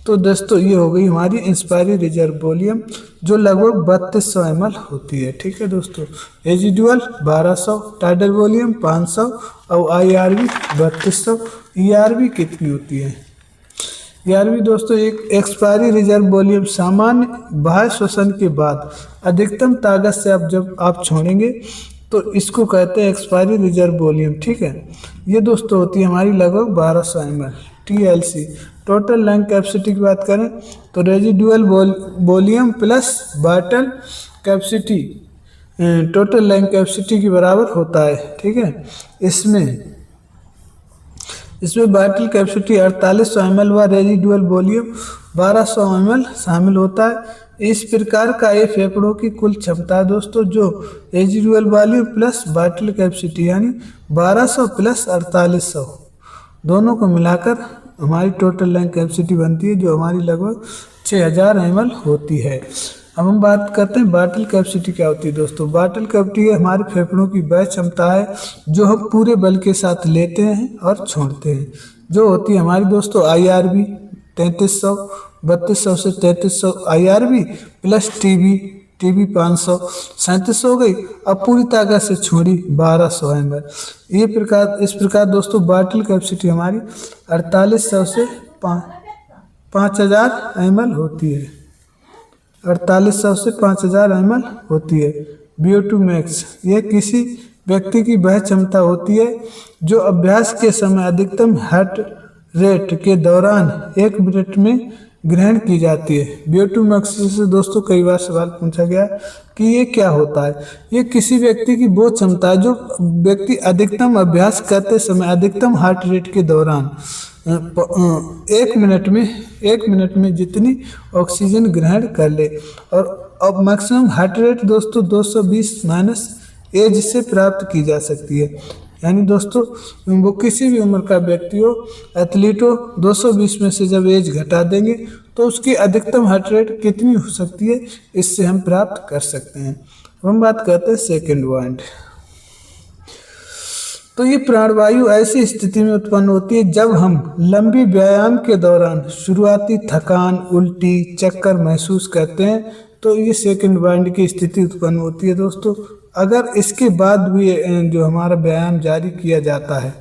तो दोस्तों ये हो गई हमारी इंस्पायरी रिजर्व वॉल्यूम जो लगभग 3200 ml होती है। ठीक है दोस्तों, रेजिडुअल 1200, टाइडल वॉल्यूम 500 और IRV 3200। ERV कितनी होती है? ERV दोस्तों एक एक्सपायरी रिजर्व वॉल्यूम सामान्य बाह्य श्वसन के बाद अधिकतम ताकत से जब आप छोड़ेंगे तो इसको कहते हैं एक्सपायरी रिजर्व वॉल्यूम। ठीक है, ये दोस्तों होती है हमारी लगभग 1200 ml। TLC total lung capacity की बात करें तो residual volume plus vital capacity total lung capacity के बराबर होता है। ठीक है, इसमें वाइटल कैपेसिटी 4800 ml व रेजिडुअल वॉल्यूम 1200 ml शामिल होता है। इस प्रकार का ये फेफड़ों की कुल क्षमता है दोस्तों, जो residual volume plus vital capacity यानी 1200 प्लस 4800 दोनों को मिलाकर हमारी टोटल लंग कैपेसिटी बनती है, जो हमारी लगभग 6000 ml होती है। अब हम बात करते हैं वाइटल कैपेसिटी क्या होती है दोस्तों। वाइटल कैपेसिटी हमारे फेफड़ों की वह क्षमता है जो हम पूरे बल के साथ लेते हैं और छोड़ते हैं, जो होती है हमारी दोस्तों IRV 3300, 3200 से 3300 IRV प्लस TB 500 3700 हो गई। अब पूरी ताकत से छोड़ी 1200 ml। इस प्रकार दोस्तों वाइटल कैपेसिटी हमारी 4800 से 5000 ml होती है। 4800 से 5000 ml होती है। VO2 max यह किसी व्यक्ति की वह क्षमता होती है जो अभ्यास के समय अधिकतम हार्ट रेट के दौरान 1 मिनट में ग्रहण की जाती है। VO2 max से दोस्तों कई बार सवाल पूछा गया कि ये क्या होता है। ये किसी व्यक्ति की वो क्षमता है जो व्यक्ति अधिकतम अभ्यास करते समय अधिकतम हार्ट रेट के दौरान 1 मिनट में जितनी ऑक्सीजन ग्रहण कर ले। और अब मैक्सिमम हार्ट रेट दोस्तों 220 माइनस एज से प्राप्त की जा सकती है। यानी दोस्तों वो किसी भी उम्र का व्यक्ति हो, एथलीट हो, 220 में से जब एज घटा देंगे तो उसकी अधिकतम हार्ट रेट कितनी हो सकती है, इससे हम प्राप्त कर सकते हैं। हम बात करते हैं सेकेंड पॉइंट। तो ये प्राणवायु ऐसी स्थिति में उत्पन्न होती है जब हम लंबी व्यायाम के दौरान शुरुआती थकान, उल्टी, चक्कर महसूस करते हैं, तो ये सेकेंड पॉइंट की स्थिति उत्पन्न होती है दोस्तों। अगर इसके बाद भी जो हमारा व्यायाम जारी किया जाता है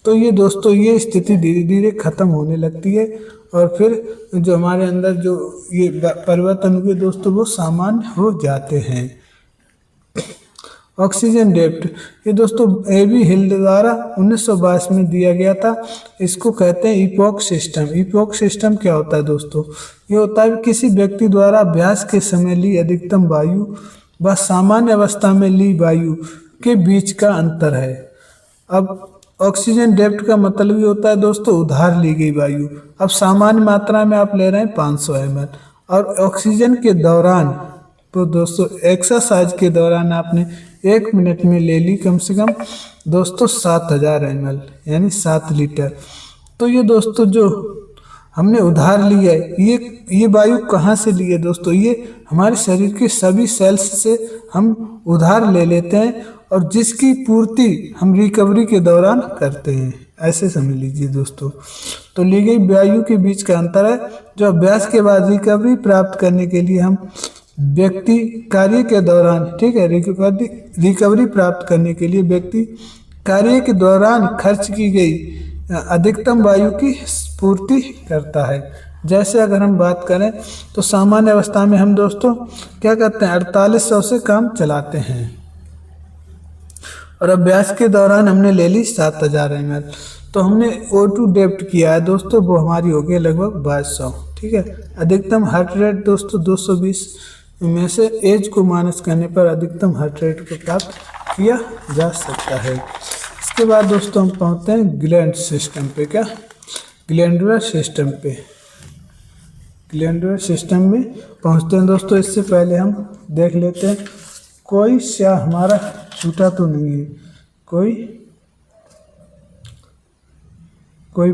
तो ये दोस्तों ये स्थिति धीरे धीरे खत्म होने लगती है और फिर जो हमारे अंदर जो ये परिवर्तन हुए दोस्तों वो सामान्य हो जाते हैं। ऑक्सीजन डेप्ट, ये दोस्तों एबी हिल द्वारा 1922 में दिया गया था। इसको कहते हैं इपॉक सिस्टम। इपॉक सिस्टम क्या होता है दोस्तों? ये होता है किसी व्यक्ति द्वारा अभ्यास के समय ली अधिकतम वायु व सामान्य अवस्था में ली वायु के बीच का अंतर है। अब ऑक्सीजन डेप्ट का मतलब ये होता है दोस्तों उधार ली गई वायु। अब सामान्य मात्रा में आप ले रहे हैं 500 ml और ऑक्सीजन के दौरान तो दोस्तों एक्सरसाइज के दौरान आपने 1 मिनट में ले ली कम से कम दोस्तों 7000 ml यानी 7 लीटर। तो ये दोस्तों जो हमने उधार लिया है ये वायु कहाँ से ली है दोस्तों? ये हमारे शरीर के सभी सेल्स से हम उधार ले लेते हैं और जिसकी पूर्ति हम रिकवरी के दौरान करते हैं, ऐसे समझ लीजिए दोस्तों। तो ली गई वायु के बीच का अंतर है जो अभ्यास के बाद रिकवरी प्राप्त करने के लिए हम व्यक्ति कार्य के दौरान, ठीक है, रिकवरी प्राप्त करने के लिए व्यक्ति कार्य के दौरान खर्च की गई अधिकतम वायु की पूर्ति करता है। जैसे अगर हम बात करें तो सामान्य अवस्था में हम दोस्तों क्या करते हैं 4800 से काम चलाते हैं और अभ्यास के दौरान हमने ले ली 7000 ml। तो हमने O2 डेप्ट किया है दोस्तों, वो हमारी हो गई लगभग 2200, ठीक है। अधिकतम हार्ट रेट दोस्तों 220 में से एज को माइनस करने पर अधिकतम हार्ट रेट को प्राप्त किया जा सकता है। इसके बाद दोस्तों हम पहुँचते हैं ग्लैंड सिस्टम पे। क्या ग्लैंडुलर सिस्टम पे, ग्लैंडुलर सिस्टम में पहुँचते हैं दोस्तों। इससे पहले हम देख लेते हैं कोई स्या हमारा छूटा तो नहीं है, कोई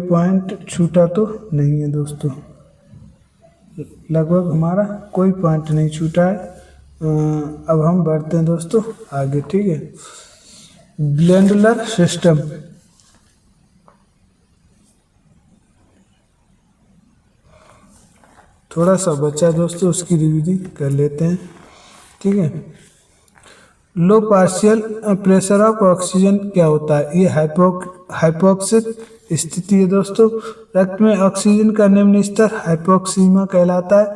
पॉइंट छूटा तो नहीं है दोस्तों, लगभग हमारा कोई पॉइंट नहीं छूटा है। अब हम बढ़ते हैं दोस्तों आगे, ठीक है। ग्लैंडुलर सिस्टम, थोड़ा सा बचा दोस्तों, उसकी रिवीजन कर लेते हैं, ठीक है। लो पार्शियल प्रेशर ऑफ ऑक्सीजन क्या होता है? ये हाइपोक्सिक स्थिति है दोस्तों। रक्त में ऑक्सीजन का निम्न स्तर हाइपोक्सीमा कहलाता है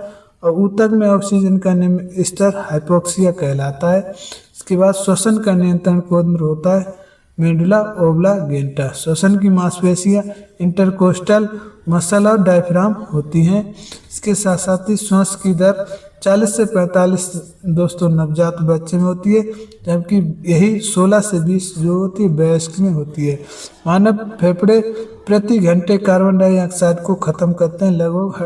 और ऊतक में ऑक्सीजन का निम्न स्तर हाइपोक्सिया कहलाता है। इसके बाद श्वसन का नियंत्रण केंद्र होता है मेडुला ओब्लांगेटा। श्वसन की मांसपेशियां इंटरकोस्टल मसल और डायफ्राम होती हैं। इसके साथ साथ ही श्वास की दर 40 से 45 दोस्तों नवजात बच्चे में होती है, जबकि यही 16 से 20 जो होती है वयस्क में होती है। मानव फेफड़े प्रति घंटे कार्बन डाइऑक्साइड को खत्म करते हैं लगभग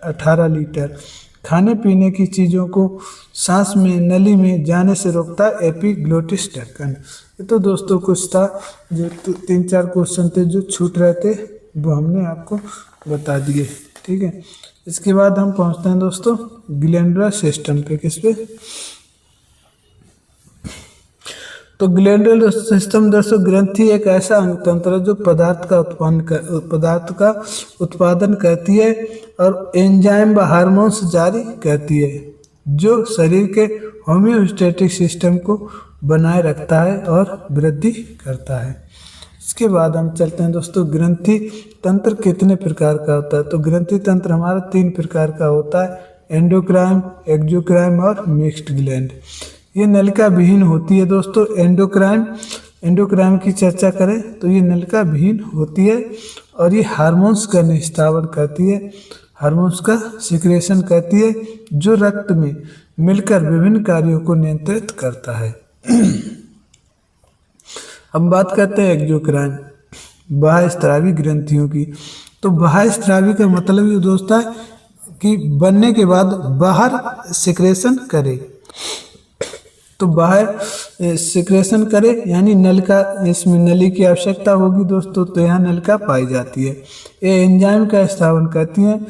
18 लीटर। खाने पीने की चीज़ों को सांस में नली में जाने से रोकता है एपिग्लोटिस ढक्कन। ये तो दोस्तों कुछ था जो 3-4 क्वेश्चन थे जो छूट रहे थे, वो हमने आपको बता दिए, ठीक है। इसके बाद हम पहुंचते हैं दोस्तों ग्लैंडुलर सिस्टम पे। किस पे? तो ग्लैंडुलर सिस्टम दोस्तों ग्रंथि एक ऐसा अंगतंत्र है जो पदार्थ का उत्पादन करती है और एंजाइम व हार्मोन्स जारी करती है जो शरीर के होम्योस्टैटिक सिस्टम को बनाए रखता है और वृद्धि करता है। इसके बाद हम चलते हैं दोस्तों ग्रंथि तंत्र कितने प्रकार का होता है? तो ग्रंथि तंत्र हमारा 3 प्रकार का होता है, एंडोक्राइन, एक्सोक्राइन और मिक्स्ड ग्लैंड। ये नलिका विहीन होती है दोस्तों। एंडोक्राइन की चर्चा करें तो ये नलिका विहीन होती है और ये हार्मोन्स का निस्तारण करती है, हार्मोन्स का सिक्रेशन करती है जो रक्त में मिलकर विभिन्न कार्यों को नियंत्रित करता है। हम बात करते हैं एक्सोक्राइन, बाह्य स्रावी ग्रंथियों की। तो बाह्य स्रावी का मतलब ये दोस्त है कि बनने के बाद बाहर सिक्रेशन करे, तो बाहर सिक्रेशन करे यानी नलिका, इसमें नली की आवश्यकता होगी दोस्तों, तो यहाँ नलिका पाई जाती है। ये एंजाइम का स्थापन करती हैं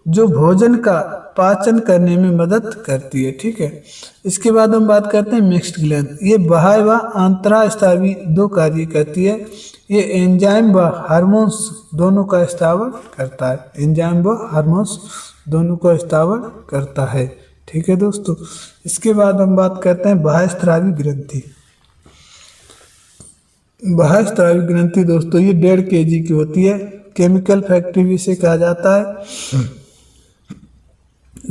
जो भोजन का पाचन करने में मदद करती है, ठीक है। इसके बाद हम बात करते हैं मिक्स्ड ग्लैंड। ये बाह्य व अंतरास्रावी 2 कार्य करती है। ये एंजाइम व हार्मोन्स दोनों का स्थापन करता है, एंजाइम व हार्मोन्स दोनों का स्थापन करता है, ठीक है दोस्तों। इसके बाद हम बात करते हैं बाह्य स्रावी ग्रंथि। बाह्य स्रावी ग्रंथि दोस्तों ये 1.5 kg की होती है। केमिकल फैक्ट्री भी इसे कहा जाता है।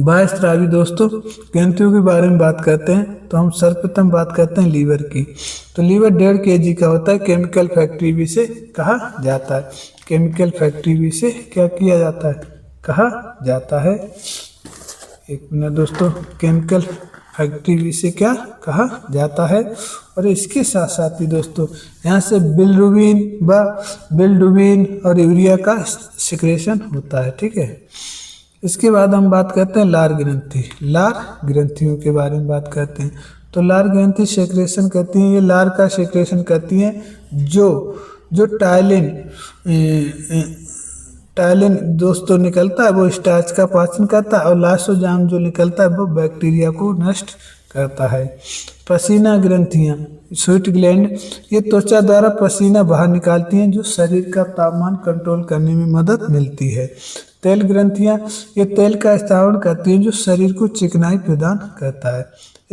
बाह्य स्रावी दोस्तों ग्रंथियों के बारे में बात करते हैं तो हम सर्वप्रथम बात करते हैं लीवर की। तो लीवर 1.5 kg का होता है। केमिकल फैक्ट्री भी इसे कहा जाता है। केमिकल फैक्ट्री भी इसे क्या किया जाता है, कहा जाता है। एक मिनट दोस्तों, केमिकल फैक्ट्री भी इसे क्या कहा जाता है। और इसके साथ साथ ही दोस्तों यहाँ से बिल्डुबिन और यूरिया का सिक्रेशन होता है। ठीक है, इसके बाद हम बात करते हैं लार ग्रंथि। लार ग्रंथियों के बारे में बात करते हैं। तो लार ग्रंथि सेक्रेशन करती हैं, ये लार का सेक्रेशन करती हैं जो टाइलिन दोस्तों निकलता है वो स्टार्च का पाचन करता है, और लाइसोजाइम जो निकलता है वो बैक्टीरिया को नष्ट करता है। पसीना ग्रंथियाँ, स्वेट ग्लैंड, ये त्वचा द्वारा पसीना बाहर निकालती हैं जो शरीर का तापमान कंट्रोल करने में मदद मिलती है। तेल ग्रंथियाँ, ये तेल का स्थापन करती हैं जो शरीर को चिकनाई प्रदान करता है।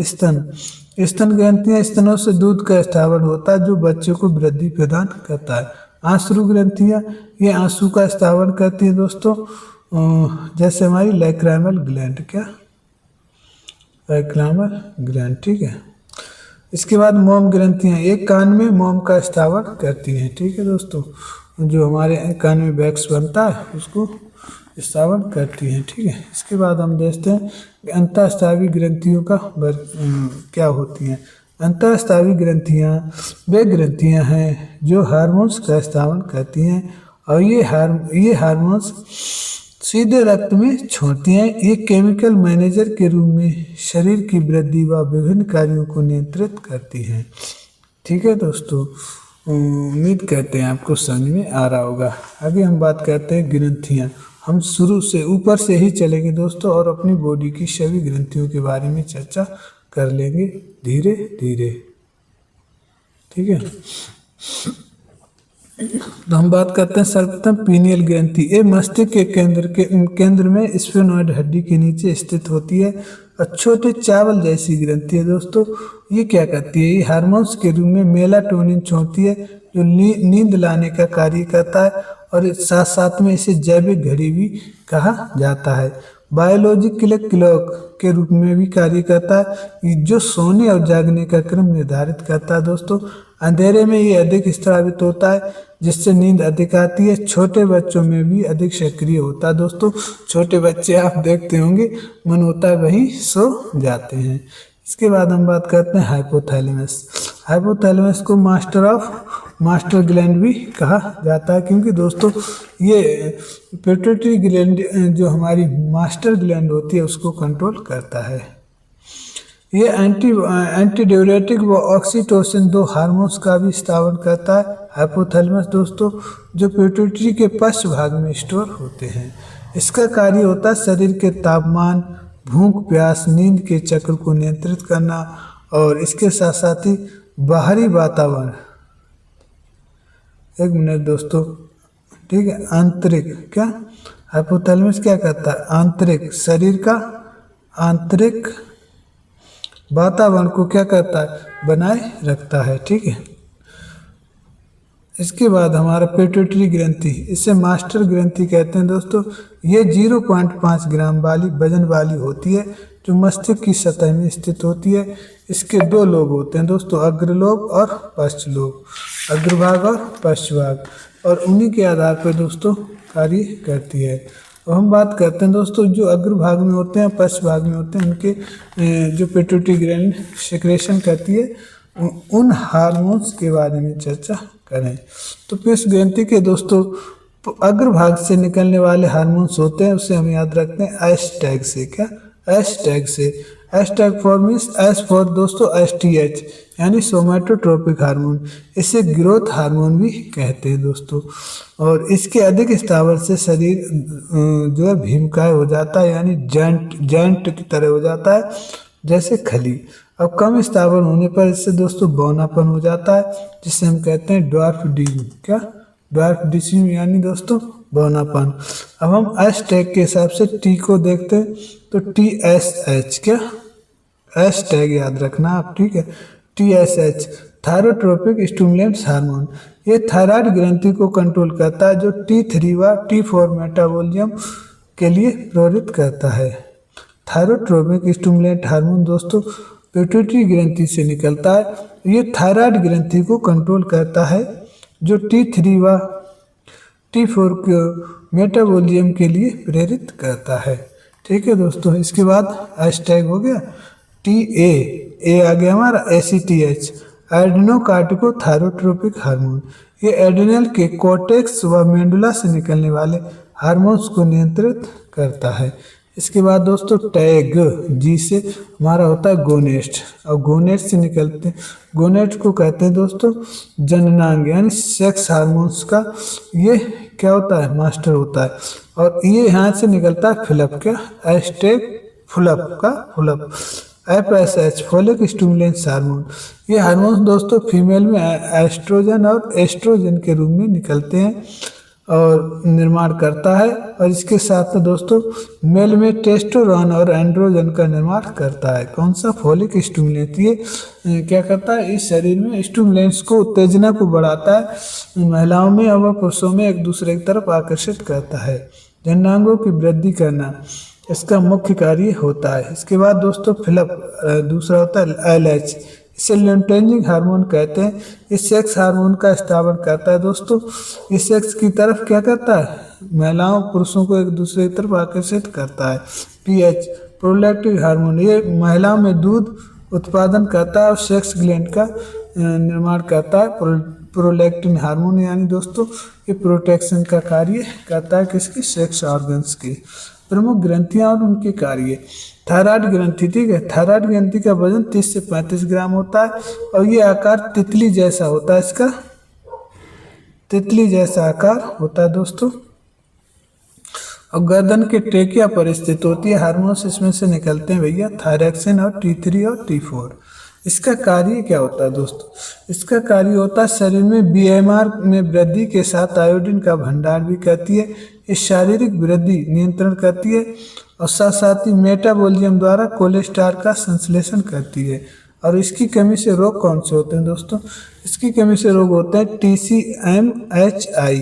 स्तन ग्रंथियाँ, स्तनों से दूध का स्थापन होता है जो बच्चों को वृद्धि प्रदान करता है। आंसू ग्रंथियाँ, ये आंसू का स्थापन करती है दोस्तों, जैसे हमारी लैक्राइमल ग्लैंड, क्या लैक्राइमल ग्लैंड। ठीक है, इसके बाद मोम ग्रंथियाँ, एक कान में मोम का स्थापन करती हैं। ठीक है दोस्तों, जो हमारे कान में वैक्स बनता है उसको स्थापन करती हैं। ठीक है, इसके बाद हम देखते हैं अंतःस्रावी ग्रंथियों का क्या होती हैं। अंतःस्रावी ग्रंथियाँ वे ग्रंथियाँ हैं जो हार्मोन्स का स्थापन करती हैं, और ये हार्मोन्स सीधे रक्त में छोड़ती हैं। ये केमिकल मैनेजर के रूप में शरीर की वृद्धि व विभिन्न कार्यों को नियंत्रित करती हैं। ठीक है दोस्तों, उम्मीद करते हैं आपको समझ में आ रहा होगा। आगे हम बात करते हैं ग्रंथियाँ। हम शुरू से ऊपर से ही चलेंगे दोस्तों, और अपनी बॉडी की सभी ग्रंथियों के बारे में चर्चा कर लेंगे धीरे धीरे। ठीक है, तो हम बात करते हैं सर्वप्रथम पीनियल ग्रंथि। ये मस्तिष्क के केंद्र में स्फेनोइड हड्डी के नीचे स्थित होती है, और छोटे चावल जैसी ग्रंथि है दोस्तों। ये क्या करती है, ये हार्मोन्स के रूप में मेलाटोनिन छोड़ती है जो नींद लाने का कार्य करता है, और साथ साथ में इसे जैविक घड़ी भी कहा जाता है। बायोलॉजिकल क्लॉक के रूप में भी कार्य करता है जो सोने और जागने का क्रम निर्धारित करता है दोस्तों। अंधेरे में ये अधिक स्रावित होता है जिससे नींद अधिक आती है। छोटे बच्चों में भी अधिक सक्रिय होता है दोस्तों। छोटे बच्चे आप देखते होंगे, मन होता है वहीं सो जाते हैं। इसके बाद हम बात करते हैं हाइपोथैलेमस। हाइपोथैलेमस को मास्टर ग्लैंड भी कहा जाता है, क्योंकि दोस्तों ये पिट्यूटरी ग्लैंड जो हमारी मास्टर ग्लैंड होती है उसको कंट्रोल करता है। ये एंटीडायरेटिक व ऑक्सीटोसिन दो हार्मोन्स का भी स्थापन करता है। हाइपोथैलेमस दोस्तों जो पिट्यूटरी के पश्च भाग में स्टोर होते हैं। इसका कार्य होता है शरीर के तापमान, भूख प्यास, नींद के चक्र को नियंत्रित करना, और इसके साथ साथ ही बाहरी वातावरण, एक मिनट दोस्तों, ठीक है, आंतरिक, क्या हाइपोथैलेमस क्या करता है, आंतरिक शरीर का आंतरिक वातावरण को क्या करता है, बनाए रखता है। ठीक है, इसके बाद हमारा पिट्यूटरी ग्रंथि, इसे मास्टर ग्रंथि कहते हैं दोस्तों। ये 0.5 ग्राम वाली वजन वाली होती है जो मस्तिष्क की सतह में स्थित होती है। इसके दो लोब होते हैं दोस्तों, अग्रलोब और पश्च लोब, अग्रभाग और पश्च भाग, और उन्हीं के आधार पर दोस्तों कार्य करती है। तो हम बात करते हैं दोस्तों जो अग्रभाग में होते हैं, पश्च भाग में होते हैं, उनके जो पिट्यूटरी ग्लैंड सेक्रेशन करती है, उन हार्मोन्स के बारे में चर्चा करें। तो पित्त ग्रंथि के दोस्तों अग्रभाग से निकलने वाले हार्मोन्स होते हैं, उसे हम याद रखते हैं एस टैग से, क्या एस टैग से। S tag for means S for दोस्तों STH यानी सोमैटोट्रोपिक हार्मोन, इसे ग्रोथ हार्मोन भी कहते हैं दोस्तों। और इसके अधिक स्थावर से शरीर जो है भीमकाय हो जाता है, यानी जॉइंट की तरह हो जाता है जैसे खली। अब कम स्थावर होने पर इससे दोस्तों बौनापन हो जाता है, जिसे हम कहते हैं ड्वार्फ डिज्म, क्या ड्वार्फ डिज्म यानी दोस्तों बौनापन। अब हम एस टैग के हिसाब से टी को देखते हैं, तो TSH, क्या एस टैग याद रखना आप, ठीक है, TSH थायरोट्रोपिक स्टिमुलेंट्स हार्मोन, ये थायराइड ग्रंथि को कंट्रोल करता है जो T3 व T4 मेटाबॉलिज्म के लिए प्रेरित करता है। थायरोट्रोपिक स्टिमुलेंट हार्मोन दोस्तों पिट्यूटरी ग्रंथि से निकलता है, ये थायराइड ग्रंथि को कंट्रोल करता है जो T3 व T4 को मेटाबॉलिज्म के लिए प्रेरित करता है। ठीक है दोस्तों, इसके बाद हैशटैग हो गया TA, आ गया हमारा ACTH, एड्रेनोकार्टिकोथायरोट्रोपिक हार्मोन, ये एड्रेनल के कॉर्टेक्स व मेडुला से निकलने वाले हार्मोन्स को नियंत्रित करता है। इसके बाद दोस्तों टैग G से हमारा होता है गोनेट, और गोनेट से निकलते गोनेट को कहते हैं दोस्तों जननांग यानी सेक्स हार्मोन्स का ये क्या होता है मास्टर होता है, और ये यहाँ से निकलता है फिलप क्या एस्टेक फुलप का फुलप। FSH फोलिक स्टिमुलेंट्स हार्मोन, ये हार्मोन्स दोस्तों फीमेल में एस्ट्रोजन और एस्ट्रोजन के रूप में निकलते हैं और निर्माण करता है, और इसके साथ में दोस्तों मेल में टेस्टोस्टेरोन और एंड्रोजन का निर्माण करता है। कौन सा फोलिक स्टिमुलेंट, ये क्या करता है इस शरीर में स्टिमुलेंट्स को उत्तेजना को बढ़ाता है, महिलाओं में और पुरुषों में एक दूसरे की तरफ आकर्षित करता है, जननांगों की वृद्धि करना इसका मुख्य कार्य होता है। इसके बाद दोस्तों फिलप दूसरा होता है LH, इसे लुटेनिक हार्मोन कहते हैं, इस सेक्स हार्मोन का स्थापन करता है दोस्तों, इस सेक्स की तरफ क्या करता है महिलाओं पुरुषों को एक दूसरे की तरफ आकर्षित करता है। PH प्रोलैक्टिन हार्मोन, ये महिलाओं में दूध उत्पादन करता है और सेक्स ग्लैंड का निर्माण करता है। प्रोलैक्टिन हार्मोन यानी दोस्तों ये प्रोटेक्शन का कार्य करता है किसकी सेक्स ऑर्गन्स की। प्रमुख ग्रंथियां और उनके कार्य, थायराइड ग्रंथि, ठीक है, थायराइड ग्रंथि का वजन 30 से 35 ग्राम होता है और ये आकार तितली जैसा होता है, इसका तितली जैसा आकार होता है दोस्तों, और गर्दन के ट्रेकिया पर स्थित होती है। हार्मोन्स इसमें से निकलते हैं भैया थायरॉक्सिन और T3 और T4। इसका कार्य क्या होता है दोस्तों, इसका कार्य होता है शरीर में BMR में वृद्धि के साथ आयोडीन का भंडार भी करती है, इस शारीरिक वृद्धि नियंत्रण करती है और साथ साथ ही मेटाबॉलिज्म द्वारा कोलेस्ट्रॉल का संश्लेषण करती है। और इसकी कमी से रोग कौन से होते हैं दोस्तों, इसकी कमी से रोग होते हैं TCMHI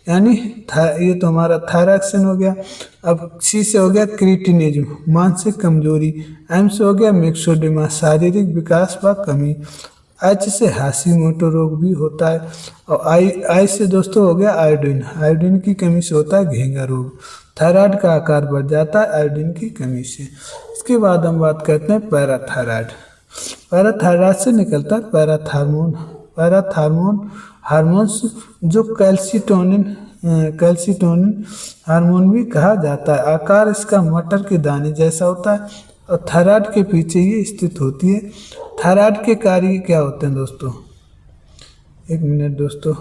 यानी ये तो हमारा थायरॉक्सिन हो गया, अब C से हो गया क्रिटिनिज्म मानसिक कमजोरी, M से हो गया मिक्सोडेमा शारीरिक विकास व कमी, H से हाशिमोटो रोग भी होता है, और I से दोस्तों हो गया आयोडीन, आयोडीन की कमी से होता है घेंगा रोग। थायराइड का आकार बढ़ जाता है आयोडीन की कमी से। इसके बाद हम बात करते हैं पैराथायराइड, पैराथायराइड से निकलता है पैराथार्मोन, पैराथार्मोन हार्मोन्स जो कैल्सिटोनिन हार्मोन भी कहा जाता है। आकार इसका मटर के दाने जैसा होता है और थायराइड के पीछे ये स्थित होती है। थायराइड के कार्य क्या होते हैं दोस्तों, एक मिनट दोस्तों,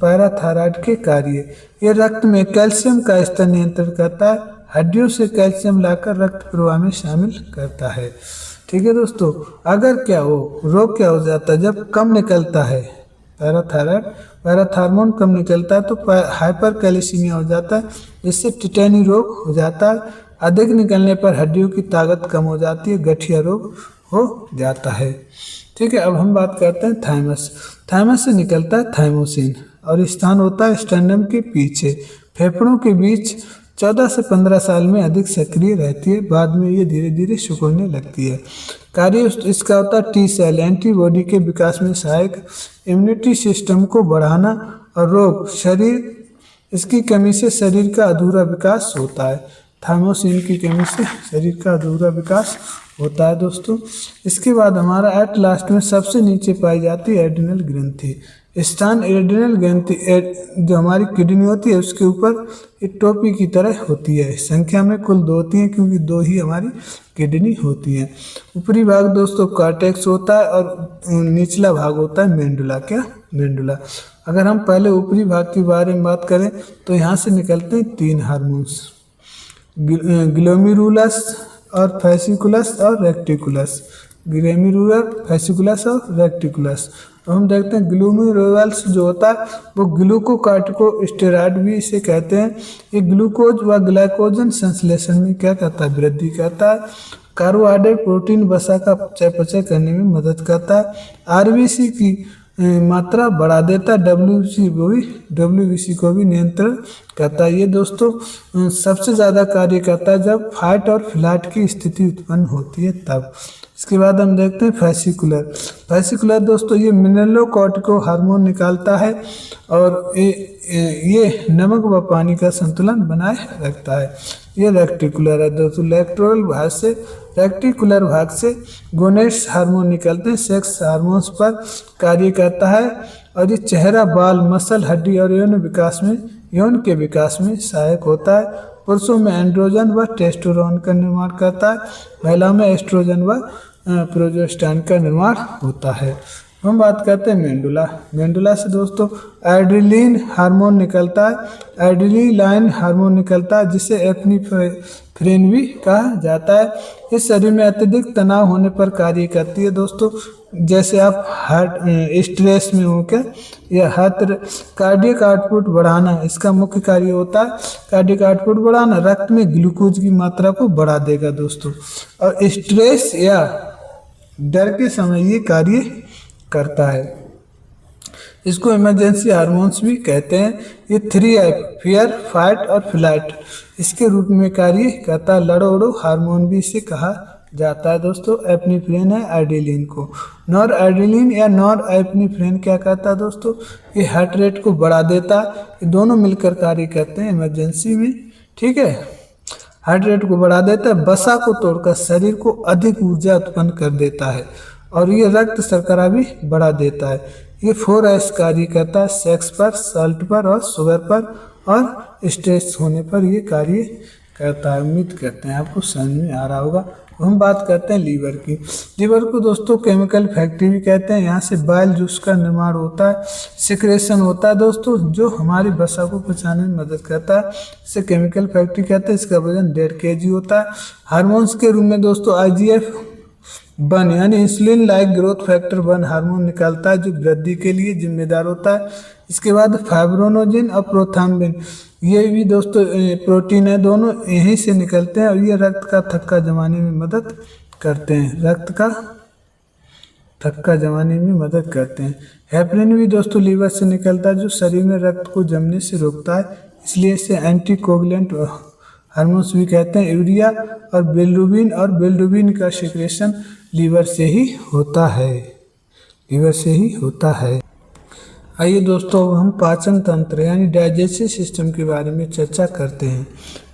पैराथायराइड के कार्य, ये रक्त में कैल्शियम का स्तर नियंत्रण करता है, हड्डियों से कैल्शियम लाकर रक्त प्रवाह में शामिल करता है। ठीक है दोस्तों, अगर क्या हो रोग क्या हो जाता है जब कम निकलता है पैराथायराइड, पैराथार्मोन कम निकलता है तो हाइपर कैल्सीमिया हो जाता है, जिससे टिटेनी रोग हो जाता है। अधिक निकलने पर हड्डियों की ताकत कम हो जाती है, गठिया रोग हो जाता है। ठीक है, अब हम बात करते हैं थाइमस, थाइमस से निकलता है थाइमोसिन और स्थान होता है स्टर्नम के पीछे, फेफड़ों के बीच 14 से 15 साल में अधिक सक्रिय रहती है, बाद में ये धीरे धीरे सिकुड़ने लगती है। कार्य इसका होता है टी सेल एंटीबॉडी के विकास में सहायक, इम्यूनिटी सिस्टम को बढ़ाना और रोग शरीर इसकी कमी से शरीर का अधूरा विकास होता है। थाइमोसिन की कमी से शरीर का अधूरा विकास होता है दोस्तों। इसके बाद हमारा एट लास्ट में सबसे नीचे पाई जाती है एड्रिनल ग्रंथि, स्थान एड्रिनल ग्रंथि जो हमारी किडनी होती है उसके ऊपर एक टोपी की तरह होती है। संख्या में कुल 2 होती हैं क्योंकि 2 ही हमारी किडनी होती हैं। ऊपरी भाग दोस्तों कॉर्टेक्स होता है और निचला भाग होता है मेंडुला, क्या मेंडुला। अगर हम पहले ऊपरी भाग के बारे में बात करें तो यहाँ से निकलते हैं 3 हार्मोन्स, ग्लोमेरुलस और फैसिकुलस और रेक्टिकुलस, ग्लोमेरुलर फैसिकुलस और रेक्टिकुलस। तो हम देखते हैं ग्लोमेरुलस जो होता है वो ग्लूकोकार्टिकोस्टेरॉइड भी इसे कहते हैं। ये ग्लूकोज व ग्लाइकोजन संश्लेषण में क्या करता है, वृद्धि करता है। कार्बोहाइड्रेट प्रोटीन वसा का चयापचय करने में मदद करता है। आरबीसी की मात्रा बढ़ा देता है। डब्ल्यूबीसी को भी नियंत्रण करता है। ये दोस्तों सबसे ज़्यादा कार्य करता है जब फाइट और फ्लाइट की स्थिति उत्पन्न होती है तब। इसके बाद हम देखते हैं फैसिकुलर दोस्तों ये मिनरलोकॉर्टिको हार्मोन निकालता है और ये नमक व पानी का संतुलन बनाए रखता है। ये रेक्टिकुलर है दोस्तों। रेक्टिकुलर भाग से गोनेड्स हार्मोन निकलते हैं, सेक्स हार्मोन्स पर कार्य करता है और ये चेहरा, बाल, मसल, हड्डी और यौन के विकास में सहायक होता है। पुरुषों में एंड्रोजन व टेस्टोस्टेरोन का निर्माण करता है, महिलाओं में एस्ट्रोजन व प्रोजेस्टेरोन का निर्माण होता है। हम बात करते हैं मेंडुला से दोस्तों एड्रेनलिन हार्मोन निकलता है। एड्रेनलाइन हार्मोन निकलता है जिसे एपिनेफ्रिन भी कहा जाता है। इस शरीर में अत्यधिक तनाव होने पर कार्य करती है दोस्तों। जैसे आप स्ट्रेस में हो क्या या कार्डियक आउटपुट बढ़ाना इसका मुख्य कार्य होता है। कार्डियक आउटपुट बढ़ाना रक्त में ग्लूकोज की मात्रा को बढ़ा देगा दोस्तों, और स्ट्रेस या डर के समय ये कार्य करता है। इसको इमरजेंसी हार्मोन्स भी कहते हैं। ये 3F फियर, फाइट और फ्लाइट इसके रूप में कार्य करता है। लड़ो उड़ो हार्मोन भी इसे कहा जाता है दोस्तों। एपिनेफ्रिन है एड्रेनलिन को। नॉर एड्रेनलिन या नॉर एपिनेफ्रिन क्या करता है दोस्तों, ये हार्ट रेट को बढ़ा देता है। ये दोनों मिलकर कार्य करते हैं इमरजेंसी में, ठीक है। हार्ट रेट को बढ़ा देता है, वसा को तोड़कर शरीर को अधिक ऊर्जा उत्पन्न कर देता है, और ये रक्त शर्करा भी बढ़ा देता है। ये 4S कार्य करता है, सेक्स पर, सॉल्ट पर और शुगर पर और स्ट्रेस होने पर ये कार्य करता है। उम्मीद करते हैं आपको समझ में आ रहा होगा। हम बात करते हैं लीवर की। लीवर को दोस्तों केमिकल फैक्ट्री भी कहते हैं। यहाँ से बाइल जूस का निर्माण होता है, सिक्रेशन होता है दोस्तों, जो हमारी वसा को पचाने में मदद करता है। इसे केमिकल फैक्ट्री कहते हैं। इसका वजन 1.5 kg होता है। हार्मोन्स के रूप में दोस्तों IGF-1 यानी insulin like growth factor 1 hormone निकालता है, जो वृद्धि के लिए जिम्मेदार होता है। इसके बाद फाइब्रोनोजिन और प्रोथाम्बिन ये भी दोस्तों प्रोटीन है, दोनों यहीं से निकलते हैं और ये रक्त का थक्का जमाने में मदद करते हैं। रक्त का थक्का जमाने में मदद करते हैं। हेपरिन भी दोस्तों लीवर से निकलता है, जो शरीर में रक्त को जमने से रोकता है, इसलिए इसे एंटीकोगुलेंट हार्मोन्स भी कहते हैं। यूरिया और बिलिरुबिन का सिक्रेशन लीवर से ही होता है। आइए दोस्तों अब हम पाचन तंत्र यानी डाइजेस्टिव सिस्टम के बारे में चर्चा करते हैं।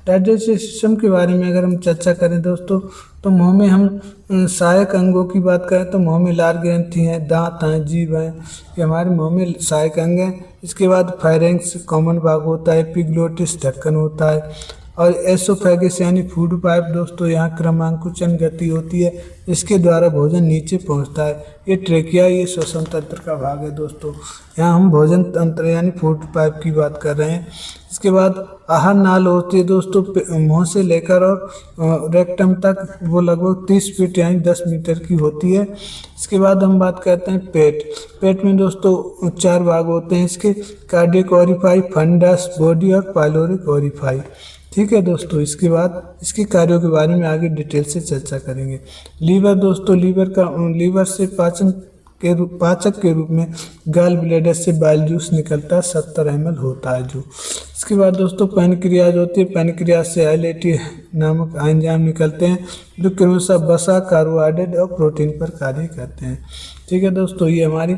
डाइजेस्टिव सिस्टम के बारे में अगर हम चर्चा करें दोस्तों, तो मुंह में हम सहायक अंगों की बात करें तो मुंह में लार ग्रंथि हैं, दांत हैं, जीभ हैं, ये हमारे मुंह में सहायक अंग हैं। इसके बाद फायरेंक्स कॉमन भाग होता है, एपिग्लोटिस ढक्कन होता है, और एसोफेगस यानी फूड पाइप दोस्तों यहाँ क्रमांकुचन गति होती है, इसके द्वारा भोजन नीचे पहुँचता है। ये ट्रेकिया ये श्वसन तंत्र का भाग है दोस्तों। यहाँ हम भोजन तंत्र यानी फूड पाइप की बात कर रहे हैं। इसके बाद आहार नाल होती है दोस्तों, मुंह से लेकर और रेक्टम तक, वो लगभग 30 फीट यानी 10 मीटर की होती है। इसके बाद हम बात करते हैं पेट में दोस्तों 4 भाग होते हैं इसके, कार्डियक ओरिफाई, फंडस, बॉडी और पाइलोरिक ओरिफाई, ठीक है दोस्तों। इसके बाद इसके कार्यों के बारे में आगे डिटेल से चर्चा करेंगे। लीवर दोस्तों, लीवर से पाचक के रूप में गॉल ब्लैडर से बाइल जूस निकलता है, 70 ml होता है जो। इसके बाद दोस्तों पैनक्रियाज होती है, पैनक्रियाज से आइलेटी नामक एंजाइम निकलते हैं, जो क्रमशः वसा, कार्बोहाइड्रेट और प्रोटीन पर कार्य करते हैं, ठीक है दोस्तों। ये हमारी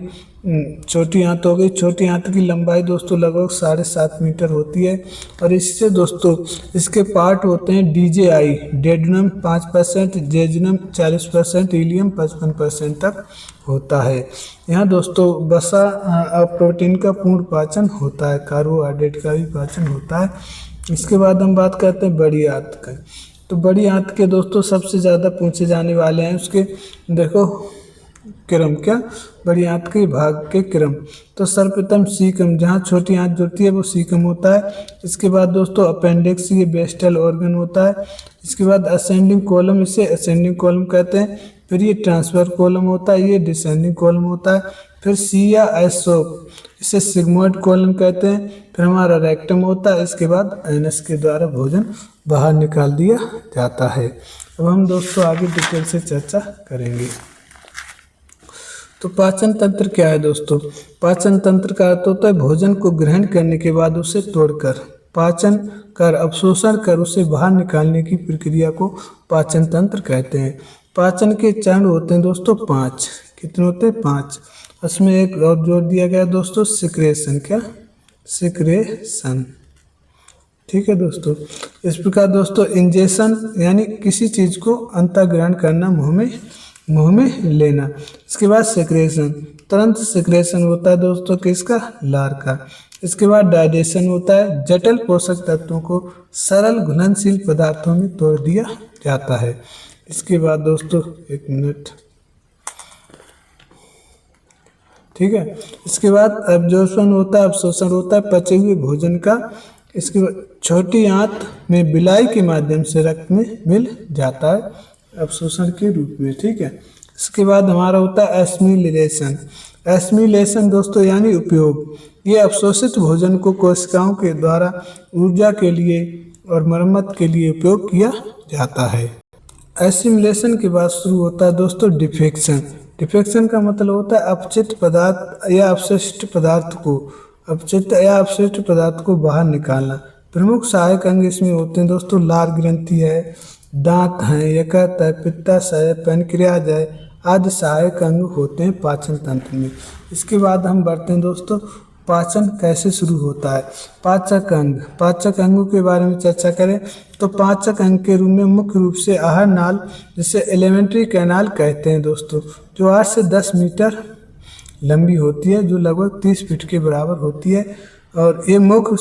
छोटी आंत हो गई। छोटी आंत की लंबाई दोस्तों लगभग 7.5 मीटर होती है, और इससे दोस्तों इसके पार्ट होते हैं DJI, डेडुनम 5%, जेजुनम 40%, इलियम 55% तक होता है। यहाँ दोस्तों वसा और प्रोटीन का पूर्ण पाचन होता है, कार्बोहाइड्रेट का भी पाचन होता है। इसके बाद हम बात करते हैं बड़ी आंत का। तो बड़ी आंत के दोस्तों सबसे ज़्यादा पूछे जाने वाले हैं उसके देखो क्रम, क्या बड़ी आंत के भाग के क्रम। तो सर्वप्रथम सीकम, जहाँ छोटी आंत जुड़ती है वो सीकम होता है। इसके बाद दोस्तों अपेंडिक्स, ये वेस्टल ऑर्गन होता है। इसके बाद असेंडिंग कॉलम, इसे असेंडिंग कॉलम कहते हैं। फिर ये ट्रांसफर कॉलम होता है, ये डिसेंडिंग कॉलम होता है। फिर सी या एसोप, इसे सिग्मोइड कॉलम कहते हैं। फिर हमारा रेक्टम होता है। इसके बाद एनस के द्वारा भोजन बाहर निकाल दिया जाता है। अब हम दोस्तों आगे डिटेल से चर्चा करेंगे। तो पाचन तंत्र क्या है दोस्तों? पाचन तंत्र का अर्थ होता है भोजन को ग्रहण करने के बाद उसे तोड़कर पाचन कर अवशोषण कर उसे बाहर निकालने की प्रक्रिया को पाचन तंत्र कहते हैं। पाचन के चरण होते हैं दोस्तों 5। कितने होते हैं? 5। उसमें एक और जोड़ दिया गया दोस्तों, सिक्रेशन। क्या? सिक्रेशन। ठीक है दोस्तों। इस प्रकार दोस्तों इंजेक्शन यानी किसी चीज़ को अंतः ग्रहण करना, मुंह में लेना। इसके बाद सिक्रेशन, तुरंत सिक्रेशन होता है दोस्तों किसका? लार का। इसके बाद डाइजेशन होता है, जटिल पोषक तत्वों को सरल घुलनशील पदार्थों में तोड़ दिया जाता है। इसके बाद दोस्तों एक मिनट, ठीक है। इसके बाद एब्जॉर्प्शन होता है, अवशोषण होता है पचे हुए भोजन का। इसके बाद छोटी आंत में बिलाई के माध्यम से रक्त में मिल जाता है अवशोषण के रूप में, ठीक है। इसके बाद हमारा होता है एस्मिलेशन। एस्मिलेशन दोस्तों यानी उपयोग। ये अवशोषित भोजन को कोशिकाओं के द्वारा ऊर्जा के लिए और मरम्मत के लिए उपयोग किया जाता है। एसिमिलेशन के बाद शुरू होता है दोस्तों डिफेक्शन। डिफेक्शन का मतलब होता है अपचित पदार्थ या अपशिष्ट पदार्थ को बाहर निकालना। प्रमुख सहायक अंग इसमें होते हैं दोस्तों, लार ग्रंथि है, दांत हैं, यकृत है, पित्ताशय है, पैनक्रियाज है, आदि सहायक अंग होते हैं पाचन तंत्र में। इसके बाद हम बढ़ते हैं दोस्तों, पाचन कैसे शुरू होता है। पाचक अंग, पाचक अंगों के बारे में चर्चा करें तो पाचक अंग के रूप में मुख्य रूप से आहार नाल, जिसे एलिमेंट्री कैनाल कहते हैं दोस्तों, जो 8 से 10 मीटर लंबी होती है, जो लगभग 30 फीट के बराबर होती है। और ये मुख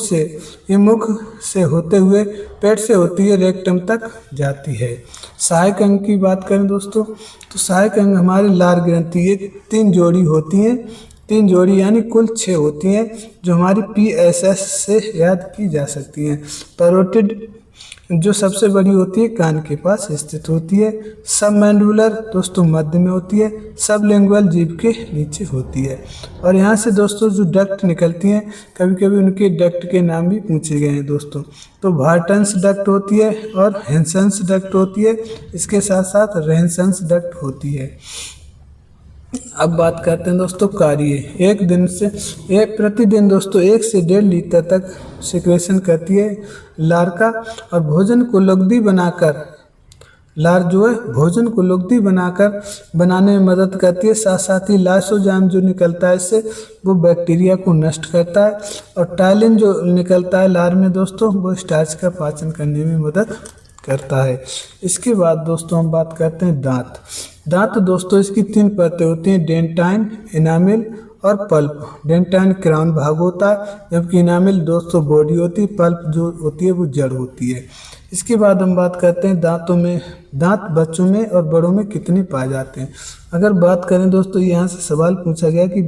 से होते हुए पेट से होती है रेक्टम तक जाती है। सहायक अंग की बात करें दोस्तों तो सहायक अंग हमारे लार ग्रंथि, ये 3 जोड़ी होती हैं, 3 जोड़ी यानी कुल 6 होती हैं, जो हमारी PSS से याद की जा सकती हैं। पैरोटिड जो सबसे बड़ी होती है कान के पास स्थित होती है। सब मैंडुलर दोस्तों मध्य में होती है। सब लिंगुअल जीभ के नीचे होती है। और यहाँ से दोस्तों जो डक्ट निकलती हैं, कभी कभी उनके डक्ट के नाम भी पूछे गए हैं दोस्तों। तो वार्टन्स डक्ट होती है और हेंसन्स डक्ट होती है, इसके साथ साथ रेनसन्स डक्ट होती है। अब बात करते हैं दोस्तों कार्य। प्रतिदिन दोस्तों 1 से 1.5 लीटर तक सिक्रेशन करती है लार का। और भोजन को लुगदी बनाकर, लार जो है भोजन को लुगदी बनाकर बनाने में मदद करती है। साथ साथ ही लाइसोजाइम जो निकलता है इससे, वो बैक्टीरिया को नष्ट करता है। और टाइलिन जो निकलता है लार में दोस्तों, वो स्टार्च का पाचन करने में मदद करता है। इसके बाद दोस्तों हम बात करते हैं दांत। दांत दोस्तों इसकी 3 परतें होती हैं, डेंटाइन, इनामिल और पल्प। डेंटाइन क्राउन भाग होता है, जबकि इनामिल दोस्तों बॉडी होती है, पल्प जो होती है वो जड़ होती है। इसके बाद हम बात करते हैं दांत बच्चों में और बड़ों में कितने पाए जाते हैं। अगर बात करें दोस्तों, यहाँ से सवाल पूछा गया कि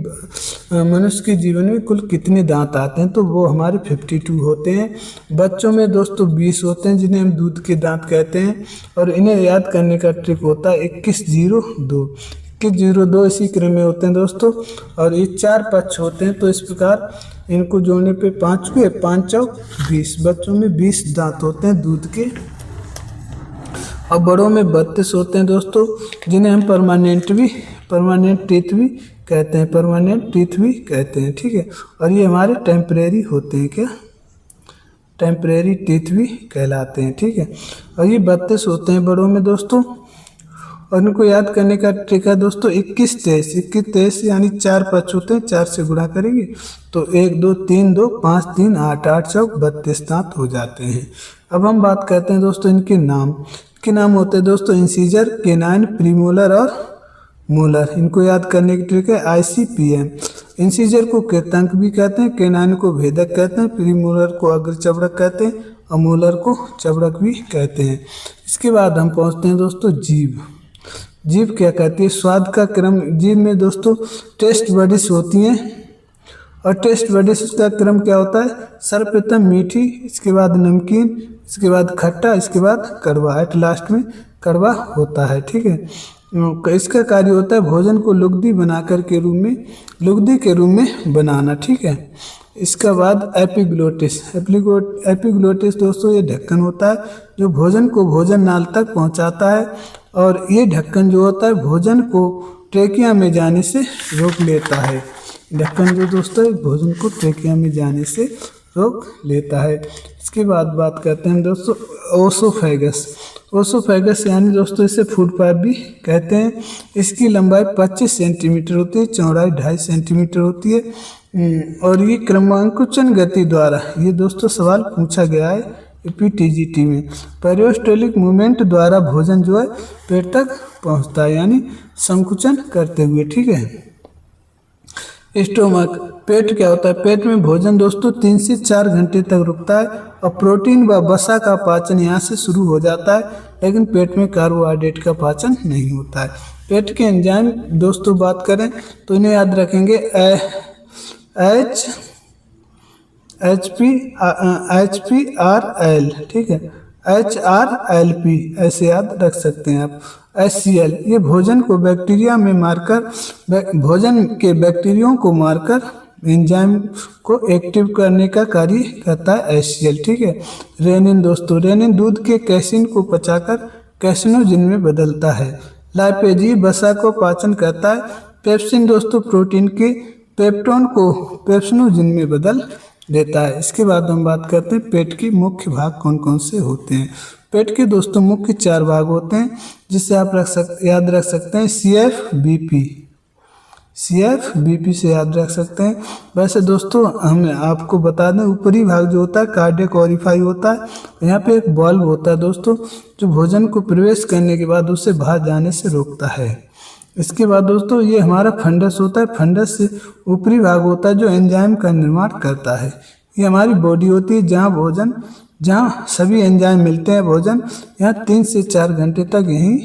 मनुष्य के जीवन में कुल कितने दांत आते हैं, तो वो हमारे 52 होते हैं। बच्चों में दोस्तों 20 होते हैं, जिन्हें हम दूध के दांत कहते हैं। और इन्हें याद करने का ट्रिक होता है 2102 इसी क्रम में होते हैं दोस्तों। और ये 4 पक्ष होते हैं, तो इस प्रकार इनको जोड़ने पे 5 हुए, 5 चौक 20। बच्चों में 20 दांत होते हैं दूध के। और बड़ों में 32 होते हैं दोस्तों, जिन्हें हम परमानेंट टीथ भी कहते हैं, ठीक है। और ये हमारे टेम्परेरी होते हैं, क्या? टेम्परेरी टीथ भी कहलाते हैं, ठीक है। और ये 32 होते हैं बड़ों में दोस्तों। और इनको याद करने का ट्रिक है दोस्तों 21-23 यानी 4 पक्ष होते हैं, 4 से गुणा करेंगे तो 1 2 3 2 5 3 8 8 चौक 32 दांत हो जाते हैं। अब हम बात करते हैं दोस्तों इनके नाम होते हैं दोस्तों इंसीजर, केनाइन, प्रीमोलर और मोलर। इनको याद करने की ट्रिक है ICPM। इंसीजर को कृतंक भी कहते हैं, केनाइन को भेदक कहते हैं, प्रीमोलर को अग्र चबड़क कहते हैं और मोलर को चबड़क भी कहते हैं। इसके बाद हम पहुँचते हैं दोस्तों जीभ क्या कहती है? स्वाद का क्रम। जीभ में दोस्तों टेस्ट बडिश होती हैं, और टेस्ट बडिश का क्रम क्या होता है? सर्वप्रथम मीठी, इसके बाद नमकीन, इसके बाद खट्टा, इसके बाद कड़वा, एट लास्ट में कड़वा होता है, ठीक है। इसका कार्य होता है भोजन को लुगदी के रूप में बनाना, ठीक है। इसके बाद एपिग्लोटिस। एपिग्लोटिस दोस्तों ये ढक्कन होता है जो भोजन को भोजन नाल तक पहुंचाता है, और ये ढक्कन जो होता है भोजन को ट्रेकिया में जाने से रोक लेता है। ढक्कन जो दोस्तों भोजन को ट्रेकिया में जाने से रोक लेता है। इसके बाद बात करते हैं दोस्तों ओसोफेगस। ओसोफेगस यानी दोस्तों इसे फूड पाइप भी कहते हैं। इसकी लंबाई 25 सेंटीमीटर होती है, चौड़ाई 2.5 सेंटीमीटर होती है, और ये क्रमांकुचन गति द्वारा, ये दोस्तों सवाल पूछा गया है पीटीजीटी में, पेरियोस्टोलिक मूवमेंट द्वारा भोजन जो है पेट तक पहुंचता है, यानी संकुचन करते हुए। ठीक है। स्टोमक, पेट क्या होता है? पेट में भोजन दोस्तों 3 से 4 घंटे तक रुकता है, और प्रोटीन व वसा का पाचन यहाँ से शुरू हो जाता है, लेकिन पेट में कार्बोहाइड्रेट का पाचन नहीं होता है। पेट के एंजाइम दोस्तों बात करें तो इन्हें याद रखेंगे HPRL, ठीक है, HRLP ऐसे याद रख सकते हैं आप। HCl ये भोजन को बैक्टीरिया में मारकर भोजन के बैक्टीरियों को मारकर एंजाइम को एक्टिव करने का कार्य करता है HCl। ठीक है। रेनिन दोस्तों, रेनिन दूध के कैसिन को पचाकर कैसिनोजिन में बदलता है। लाइपेज ये वसा को पाचन करता है। पेप्सिन दोस्तों प्रोटीन के पेप्टोन को पेप्सिनोजिन में बदल देता है। इसके बाद हम बात करते हैं पेट के मुख्य भाग कौन कौन से होते हैं। पेट के दोस्तों मुख्य 4 भाग होते हैं, जिससे आप याद रख सकते हैं CFBP से याद रख सकते हैं। वैसे दोस्तों हम आपको बता दें ऊपरी भाग जो होता है कार्डियक ओरिफाई होता है, यहाँ पे एक बल्ब होता है दोस्तों जो भोजन को प्रवेश करने के बाद उसे बाहर जाने से रोकता है। इसके बाद दोस्तों ये हमारा फंडस होता है। फंडस से ऊपरी भाग होता है जो एंजाइम का निर्माण करता है। ये हमारी बॉडी होती है जहाँ सभी एंजाइम मिलते हैं। भोजन यहाँ 3 से 4 घंटे तक यहीं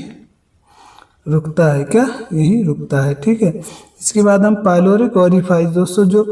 रुकता है। क्या? यहीं रुकता है। ठीक है। इसके बाद हम पाइलोरिक ओरिफाइस दोस्तों जो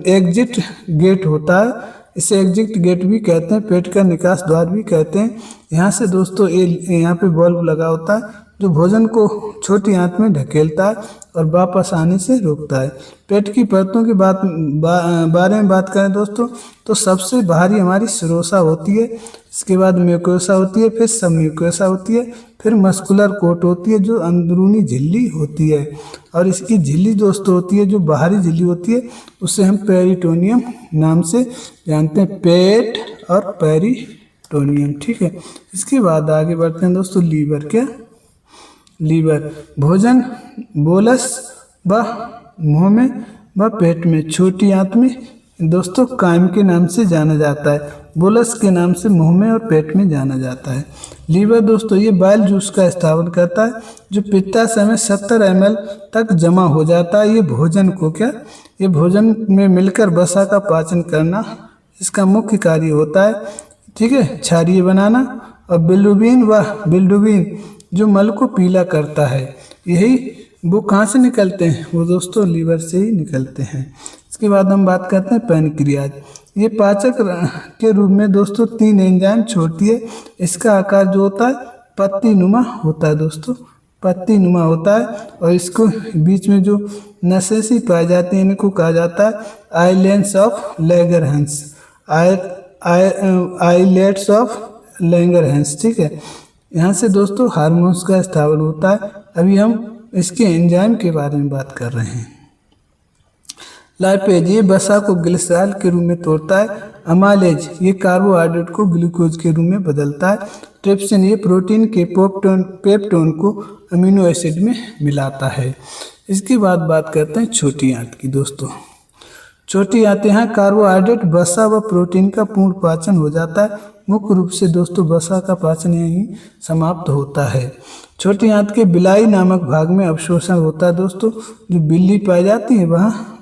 एग्जिट गेट होता है, इसे एग्जिट गेट भी कहते हैं, पेट का निकास द्वार भी कहते हैं। यहाँ से दोस्तों यहाँ पे बल्ब लगा होता है जो भोजन को छोटी आंत में ढकेलता है और वापस आने से रोकता है। पेट की परतों की बारे में बात करें दोस्तों तो सबसे बाहरी हमारी सिरोसा होती है, इसके बाद म्यूकोसा होती है, फिर सब म्यूकोसा होती है, फिर मस्कुलर कोट होती है जो अंदरूनी झिल्ली होती है, और इसकी झिल्ली दोस्तों होती है जो बाहरी झिल्ली होती है उसे हम पेरिटोनियम नाम से जानते हैं। पेट और पेरिटोनियम। ठीक है। इसके बाद आगे बढ़ते हैं दोस्तों लीवर। क्या? लीवर भोजन बोलस व मुंह में व पेट में छोटी आंत में दोस्तों कायम के नाम से जाना जाता है। बोलस के नाम से मुंह में और पेट में जाना जाता है। लीवर दोस्तों ये बाइल जूस का स्थापन करता है जो पित्ताशय में 70 ml तक जमा हो जाता है। ये भोजन को ये भोजन में मिलकर वसा का पाचन करना इसका मुख्य कार्य होता है। ठीक है। क्षारीय बनाना, और बिल्डुबिन जो मल को पीला करता है, यही वो कहाँ से निकलते हैं? वो दोस्तों लीवर से ही निकलते हैं। इसके बाद हम बात करते हैं पैनक्रियाज। ये पाचक के रूप में दोस्तों 3 एंजाइम छोड़ती है। इसका आकार जो होता है पत्ती नुमा होता है दोस्तों, पत्ती नुमा होता है, और इसको बीच में जो नसें सी पाई जाती हैं इनको कहा जाता है islands of Langerhans, islets of Langerhans. ठीक है। यहाँ से दोस्तों हार्मोन्स का स्थापन होता है। अभी हम इसके एंजाइम के बारे में बात कर रहे हैं। लाइपेज ये वसा को ग्लिसरॉल के रूप में तोड़ता है। अमाइलेज ये कार्बोहाइड्रेट को ग्लूकोज के रूप में बदलता है। ट्रिप्सिन ये प्रोटीन के पेप्टोन को अमीनो एसिड में मिलाता है। इसके बाद बात करते हैं छोटी आंत की दोस्तों। छोटी आंत यहाँ कार्बोहाइड्रेट वसा व प्रोटीन का पूर्ण पाचन हो जाता है। मुख्य रूप से दोस्तों वसा का पाचन यहीं समाप्त होता है। छोटी आंत के बिलाई नामक भाग में अवशोषण होता है दोस्तों, जो बिल्ली पाई जाती है वहाँ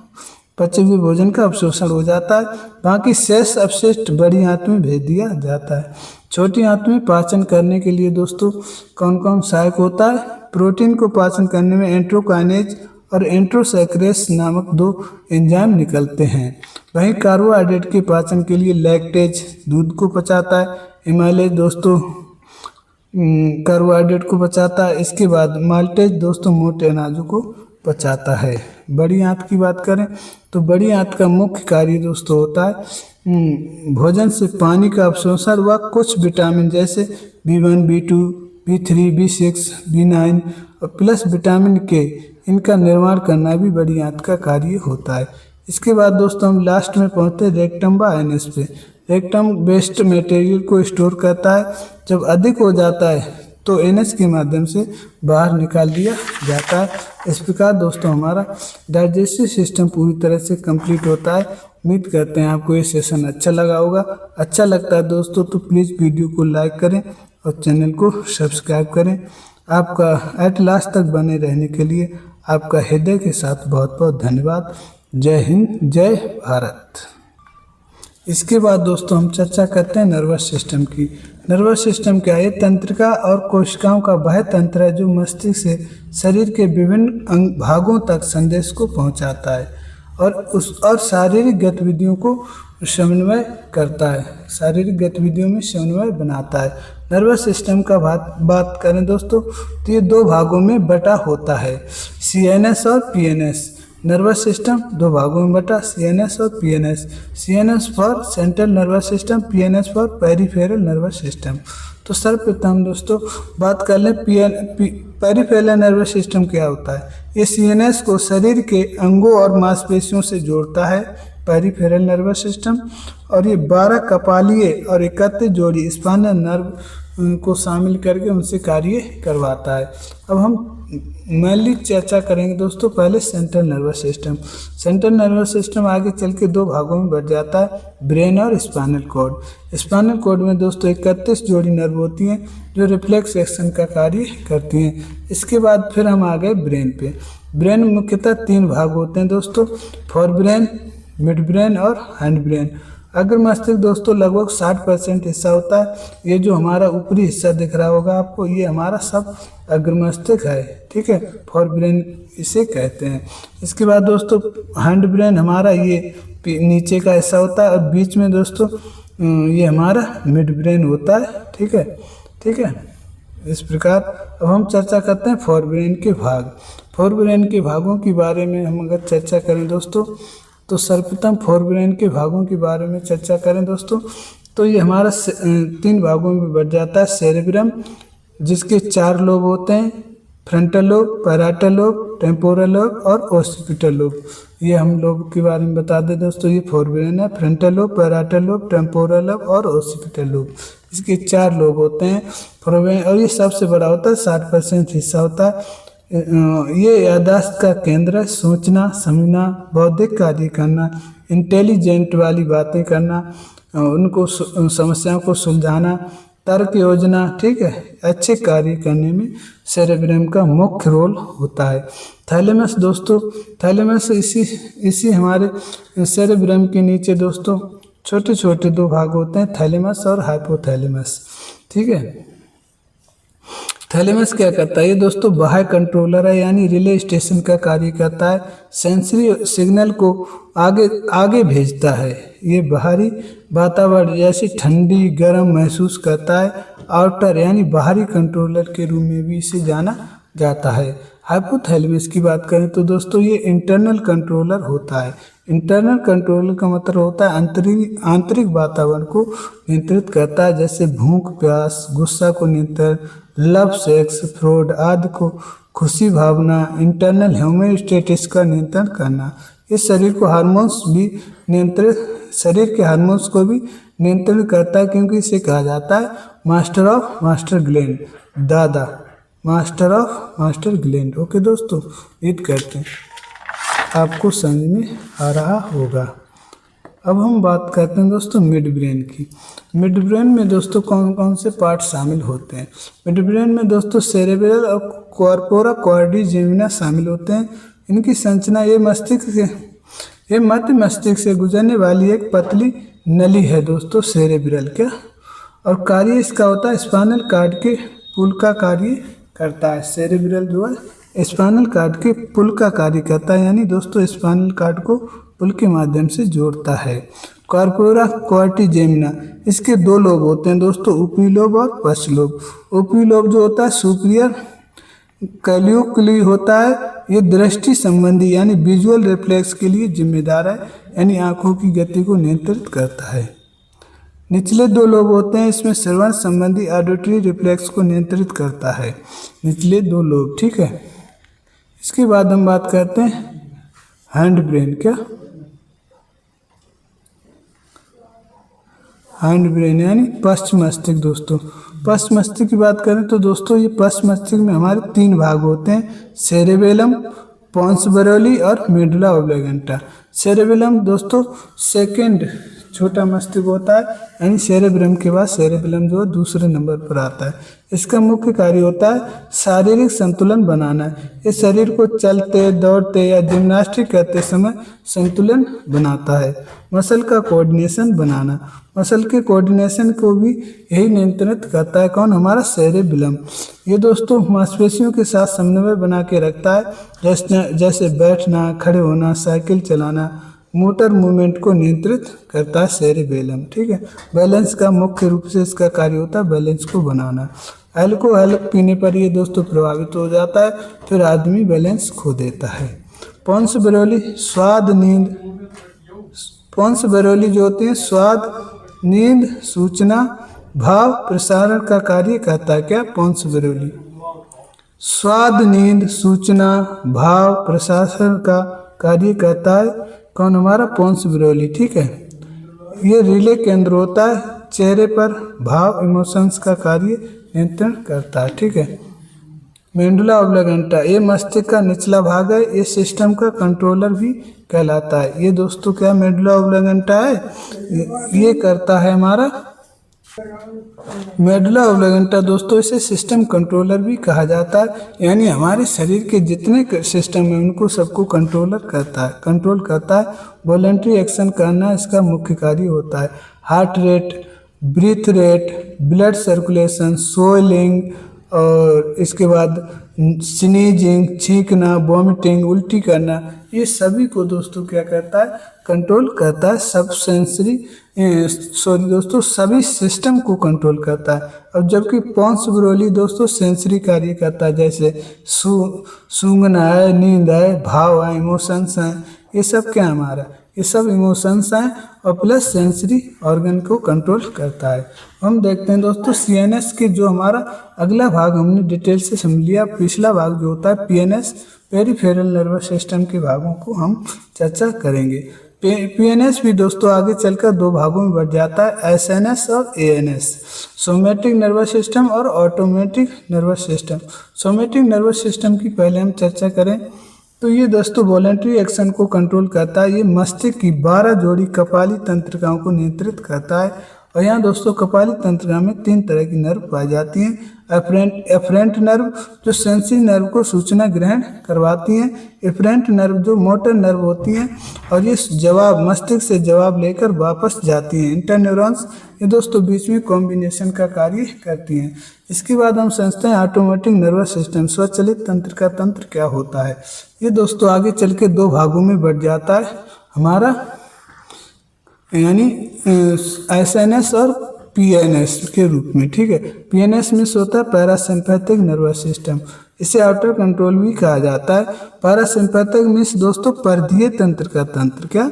पचे हुए भोजन का अवशोषण हो जाता है। बाकी शेष अपशिष्ट बड़ी आंत में भेज दिया जाता है। छोटी आंत में पाचन करने के लिए दोस्तों कौन कौन सहायक होता है? प्रोटीन को पाचन करने में एंट्रोकाइनेज और एंट्रोसैकरेज नामक 2 एंजाइम निकलते हैं। वहीं कार्बोहाइड्रेट के पाचन के लिए लैक्टेज दूध को पचाता है। एमाइलेज दोस्तों कार्बोहाइड्रेट को पचाता है। इसके बाद माल्टेज दोस्तों मोटे अनाजों को पचाता है। बड़ी आंत की बात करें तो बड़ी आंत का मुख्य कार्य दोस्तों होता है भोजन से पानी का अवशोषण व कुछ विटामिन जैसे B1, B2, B3, B6, B9 और प्लस विटामिन के इनका निर्माण करना भी बड़ी आंत का कार्य होता है। इसके बाद दोस्तों हम लास्ट में पहुँचते हैं रेक्टम व एनएस पे। रेक्टम वेस्ट मटेरियल को स्टोर करता है, जब अधिक हो जाता है तो एनएस के माध्यम से बाहर निकाल दिया जाता है। इस प्रकार दोस्तों हमारा डाइजेस्टिव सिस्टम पूरी तरह से कंप्लीट होता है। उम्मीद करते हैं आपको ये सेशन अच्छा लगा होगा। अच्छा लगता है दोस्तों तो प्लीज़ वीडियो को लाइक करें और चैनल को सब्सक्राइब करें। आपका एट लास्ट तक बने रहने के लिए आपका हृदय के साथ बहुत बहुत धन्यवाद। जय हिंद, जय भारत। इसके बाद दोस्तों हम चर्चा करते हैं नर्वस सिस्टम की। नर्वस सिस्टम क्या है? तंत्रिका और कोशिकाओं का वह तंत्र है जो मस्तिष्क से शरीर के विभिन्न भागों तक संदेश को पहुंचाता है और शारीरिक गतिविधियों को समन्वय करता है, शारीरिक गतिविधियों में समन्वय बनाता है। नर्वस सिस्टम का बात करें दोस्तों तो ये दो भागों में बटा होता है, CNS और PNS। नर्वस सिस्टम दो भागों में बटा, CNS और PNS। CNS for central nervous system, PNS for peripheral nervous system. तो सर्वप्रथम दोस्तों बात कर लें पेरिफेरल नर्वस सिस्टम क्या होता है। ये CNS को शरीर के अंगों और मांसपेशियों से जोड़ता है, पेरिफेरल नर्वस सिस्टम। और ये 12 कपालीय और 31 जोड़ी स्पाइनल नर्व को शामिल करके उनसे कार्य करवाता है। अब हम मेनली चर्चा करेंगे दोस्तों पहले central nervous system. Central nervous system आगे चल के दो भागों में बढ़ जाता है, ब्रेन और स्पाइनल कॉर्ड। स्पाइनल कॉर्ड में दोस्तों 31 जोड़ी नर्व होती हैं जो रिफ्लेक्स एक्शन का कार्य करती हैं। इसके बाद फिर हम आ गए ब्रेन पे। ब्रेन में मुख्यतः 3 भाग होते हैं दोस्तों, फोर ब्रेन, मिड ब्रेन और हैंड ब्रेन। अग्र मस्तिष्क दोस्तों लगभग 60% हिस्सा होता है। ये जो हमारा ऊपरी हिस्सा दिख रहा होगा आपको, ये हमारा सब अग्र मस्तिष्क है, ठीक है, फोर ब्रेन इसे कहते हैं। इसके बाद दोस्तों हैंड ब्रेन हमारा ये नीचे का हिस्सा होता है और बीच में दोस्तों ये हमारा मिड ब्रेन होता है, ठीक है, ठीक है। इस प्रकार अब हम चर्चा करते हैं फोर ब्रेन के भाग। फोर ब्रेन के भागों के बारे में हम अगर चर्चा करें दोस्तों तो सर्वप्रथम फोर ब्रेन के भागों के बारे में चर्चा करें दोस्तों तो ये हमारा 3 भागों में बढ़ जाता है। सेरेब्रम जिसके 4 लोब होते हैं, frontal lobe, parietal lobe, temporal lobe और ओसिपिटल लोब। ये हम लोब के बारे में बता दें दोस्तों, ये फोर ब्रेन है, frontal lobe, parietal lobe, temporal lobe और ओसिपिटल लोब। इसके 4 लोब होते हैं फोर ब्रेन और ये सबसे बड़ा होता है, 60% हिस्सा होता है। ये याददाश्त का केंद्र है, सोचना, समझना, बौद्धिक कार्य करना, इंटेलिजेंट वाली बातें करना, उनको समस्याओं को सुलझाना, तर्क योजना, ठीक है, अच्छे कार्य करने में सेरेब्रम का मुख्य रोल होता है। थैलेमस दोस्तों, थैलेमस इसी हमारे सेरेब्रम के नीचे दोस्तों छोटे छोटे 2 भाग होते हैं, थैलेमस और हाइपोथैलेमस, ठीक है। थैलेमस क्या करता है? ये दोस्तों बाह्य कंट्रोलर है, यानी रिले स्टेशन का कार्य करता है। सेंसरी सिग्नल को आगे भेजता है। ये बाहरी वातावरण जैसे ठंडी गर्म महसूस करता है। आउटर यानी बाहरी कंट्रोलर के रूप में भी इसे जाना जाता है। हाइपोथैलेमस की बात करें तो दोस्तों ये इंटरनल कंट्रोलर होता है। इंटरनल कंट्रोलर का मतलब होता है आंतरिक वातावरण को नियंत्रित करता है, जैसे भूख प्यास, गुस्सा को नियंत्रण, लव सेक्स, फ्रॉड आदि को, खुशी भावना, इंटरनल होम्योस्टेसिस का नियंत्रण करना। इस शरीर के हार्मोन्स को भी नियंत्रित करता है, क्योंकि इसे कहा जाता है मास्टर ऑफ मास्टर ग्लैंड, दादा master of master gland. Okay दोस्तों, उम्मीद करते हैं आपको समझ में आ रहा होगा। अब हम बात करते हैं दोस्तों मिड ब्रेन की। मिड ब्रेन में दोस्तों कौन कौन से पार्ट शामिल होते हैं? मिड ब्रेन में दोस्तों सेरेब्रल और कॉर्पोरा क्वाड्रिजेमिना शामिल होते हैं। इनकी संरचना ये मध्य मस्तिष्क से गुजरने वाली एक पतली नली है दोस्तों, सेरेब्रल क्या, और कार्य इसका होता है स्पाइनल कॉर्ड के पुल का कार्य करता है। सेरेब्रल जो है स्पाइनल कॉर्ड के पुल का कार्य करता है, यानी दोस्तों स्पाइनल कॉर्ड को पुल के माध्यम से जोड़ता है। कॉर्पोरा क्वाड्रिजेमिना, इसके 2 लोब होते हैं दोस्तों, ऊपरी लोब और पश्च लोब। ऊपरी लोब जो होता है सुपीरियर कैल्यूकली होता है, ये दृष्टि संबंधी यानी विजुअल रिफ्लेक्स के लिए जिम्मेदार है, यानी आंखों की गति को नियंत्रित करता है। निचले दो लोब होते हैं, इसमें श्रवण संबंधी ऑडिटरी रिफ्लेक्स को नियंत्रित करता है, निचले दो लोब, ठीक है। इसके बाद हम बात करते हैं हैंड ब्रेन। क्या हैंड ब्रेन यानी पश्च मस्तिष्क। दोस्तों पश्च मस्तिष्क की बात करें तो दोस्तों ये पश्च मस्तिष्क में हमारे 3 भाग होते हैं, सेरेबेलम, पोन्स बैरेली और मेडुला ऑब्लिगेंटा। सेरेबेलम दोस्तों सेकंड छोटा मस्तिष्क होता है, यानी सेरेब्रम के बाद सेरेबेलम जो है दूसरे नंबर पर आता है। इसका मुख्य कार्य होता है शारीरिक संतुलन बनाना। ये शरीर को चलते, दौड़ते या जिम्नास्टिक करते समय संतुलन बनाता है। मसल का कोऑर्डिनेशन बनाना, मसल के कोऑर्डिनेशन को भी यही नियंत्रित करता है। कौन? हमारा सेरेबेलम। ये दोस्तों मांसपेशियों के साथ समन्वय बना के रखता है, जैसे बैठना, खड़े होना, साइकिल चलाना। मोटर मूवमेंट को नियंत्रित करता है सेरेबेलम, ठीक है। बैलेंस का मुख्य रूप से इसका कार्य होता है बैलेंस को बनाना। अल्कोहल पीने पर ये दोस्तों प्रभावित हो जाता है, फिर आदमी बैलेंस खो देता है। पोन्स बैरेली स्वाद, नींद। पोन्स बैरेली जो होती है स्वाद, नींद, सूचना, भाव प्रसारण का कार्य करता है। क्या? पोन्स बैरेली स्वाद, नींद, सूचना, भाव प्रसारण का कार्य करता है। कौन? हमारा पोन्स बैरेली, ठीक है। ये रिले केंद्र होता है, चेहरे पर भाव इमोशंस का कार्य नियंत्रण करता है, ठीक है। मेडुला ऑब्लिगेंटा ये मस्तिष्क का निचला भाग है, ये सिस्टम का कंट्रोलर भी कहलाता है। ये दोस्तों क्या मेडुला ऑब्लिगेंटा है, ये करता है हमारा मेडुला ऑब्लिगेंटा दोस्तों, इसे सिस्टम कंट्रोलर भी कहा जाता है, यानी हमारे शरीर के जितने सिस्टम हैं उनको सबको कंट्रोल करता है। वॉलंटरी एक्शन करना इसका मुख्य कार्य होता है। Heart rate, breath rate, blood circulation, swelling और इसके बाद स्नीजिंग, छींकना, वॉमिटिंग, उल्टी करना, ये सभी को दोस्तों क्या करता है? कंट्रोल करता है। सब सेंसरी दोस्तों सभी सिस्टम को कंट्रोल करता है। और जबकि पोन्स बैरेली दोस्तों सेंसरी कार्य करता है, जैसे सूंघना है, नींद है, भाव है, इमोशंस हैं, ये सब क्या हमारा? ये सब इमोशंस हैं और प्लस सेंसरी ऑर्गन को कंट्रोल करता है। हम देखते हैं दोस्तों सीएनएस के जो हमारा अगला भाग हमने डिटेल से समझ लिया। पिछला भाग जो होता है पीएनएस, पेरिफेरल नर्वस सिस्टम के भागों को हम चर्चा करेंगे। पीएनएस भी दोस्तों आगे चलकर 2 भागों में बढ़ जाता है, एसएनएस और एएनएस, सोमैटिक नर्वस सिस्टम और automatic nervous system. Somatic nervous system की पहले हम चर्चा करें तो ये दोस्तों वॉलंटरी एक्शन को कंट्रोल करता है। ये मस्तिष्क की 12 जोड़ी कपाली तंत्रिकाओं को नियंत्रित करता है। और यहाँ दोस्तों कपाली तंत्रिका में 3 तरह की नर्व पाई जाती हैं। एफरेंट नर्व जो सेंसरी नर्व को सूचना ग्रहण करवाती हैं, एफरेंट नर्व जो मोटर नर्व होती हैं और ये मस्तिष्क से जवाब लेकर वापस जाती हैं। इंटरन्यूरॉन्स ये दोस्तों बीच में कॉम्बिनेशन का कार्य करती हैं। इसके बाद हम समझते हैं ऑटोमेटिक नर्वस सिस्टम, स्वचालित तंत्रिका तंत्र क्या होता है। ये दोस्तों आगे चल के 2 भागों में बढ़ जाता है हमारा, यानी एसएनएस और पीएनएस के रूप में, ठीक है। पीएनएस में होता है पैरासिम्पैथिक नर्वस सिस्टम, इसे आउटर कंट्रोल भी कहा जाता है। पैरासिम्पैथिक मीन्स दोस्तों परधीय तंत्र का तंत्र। क्या?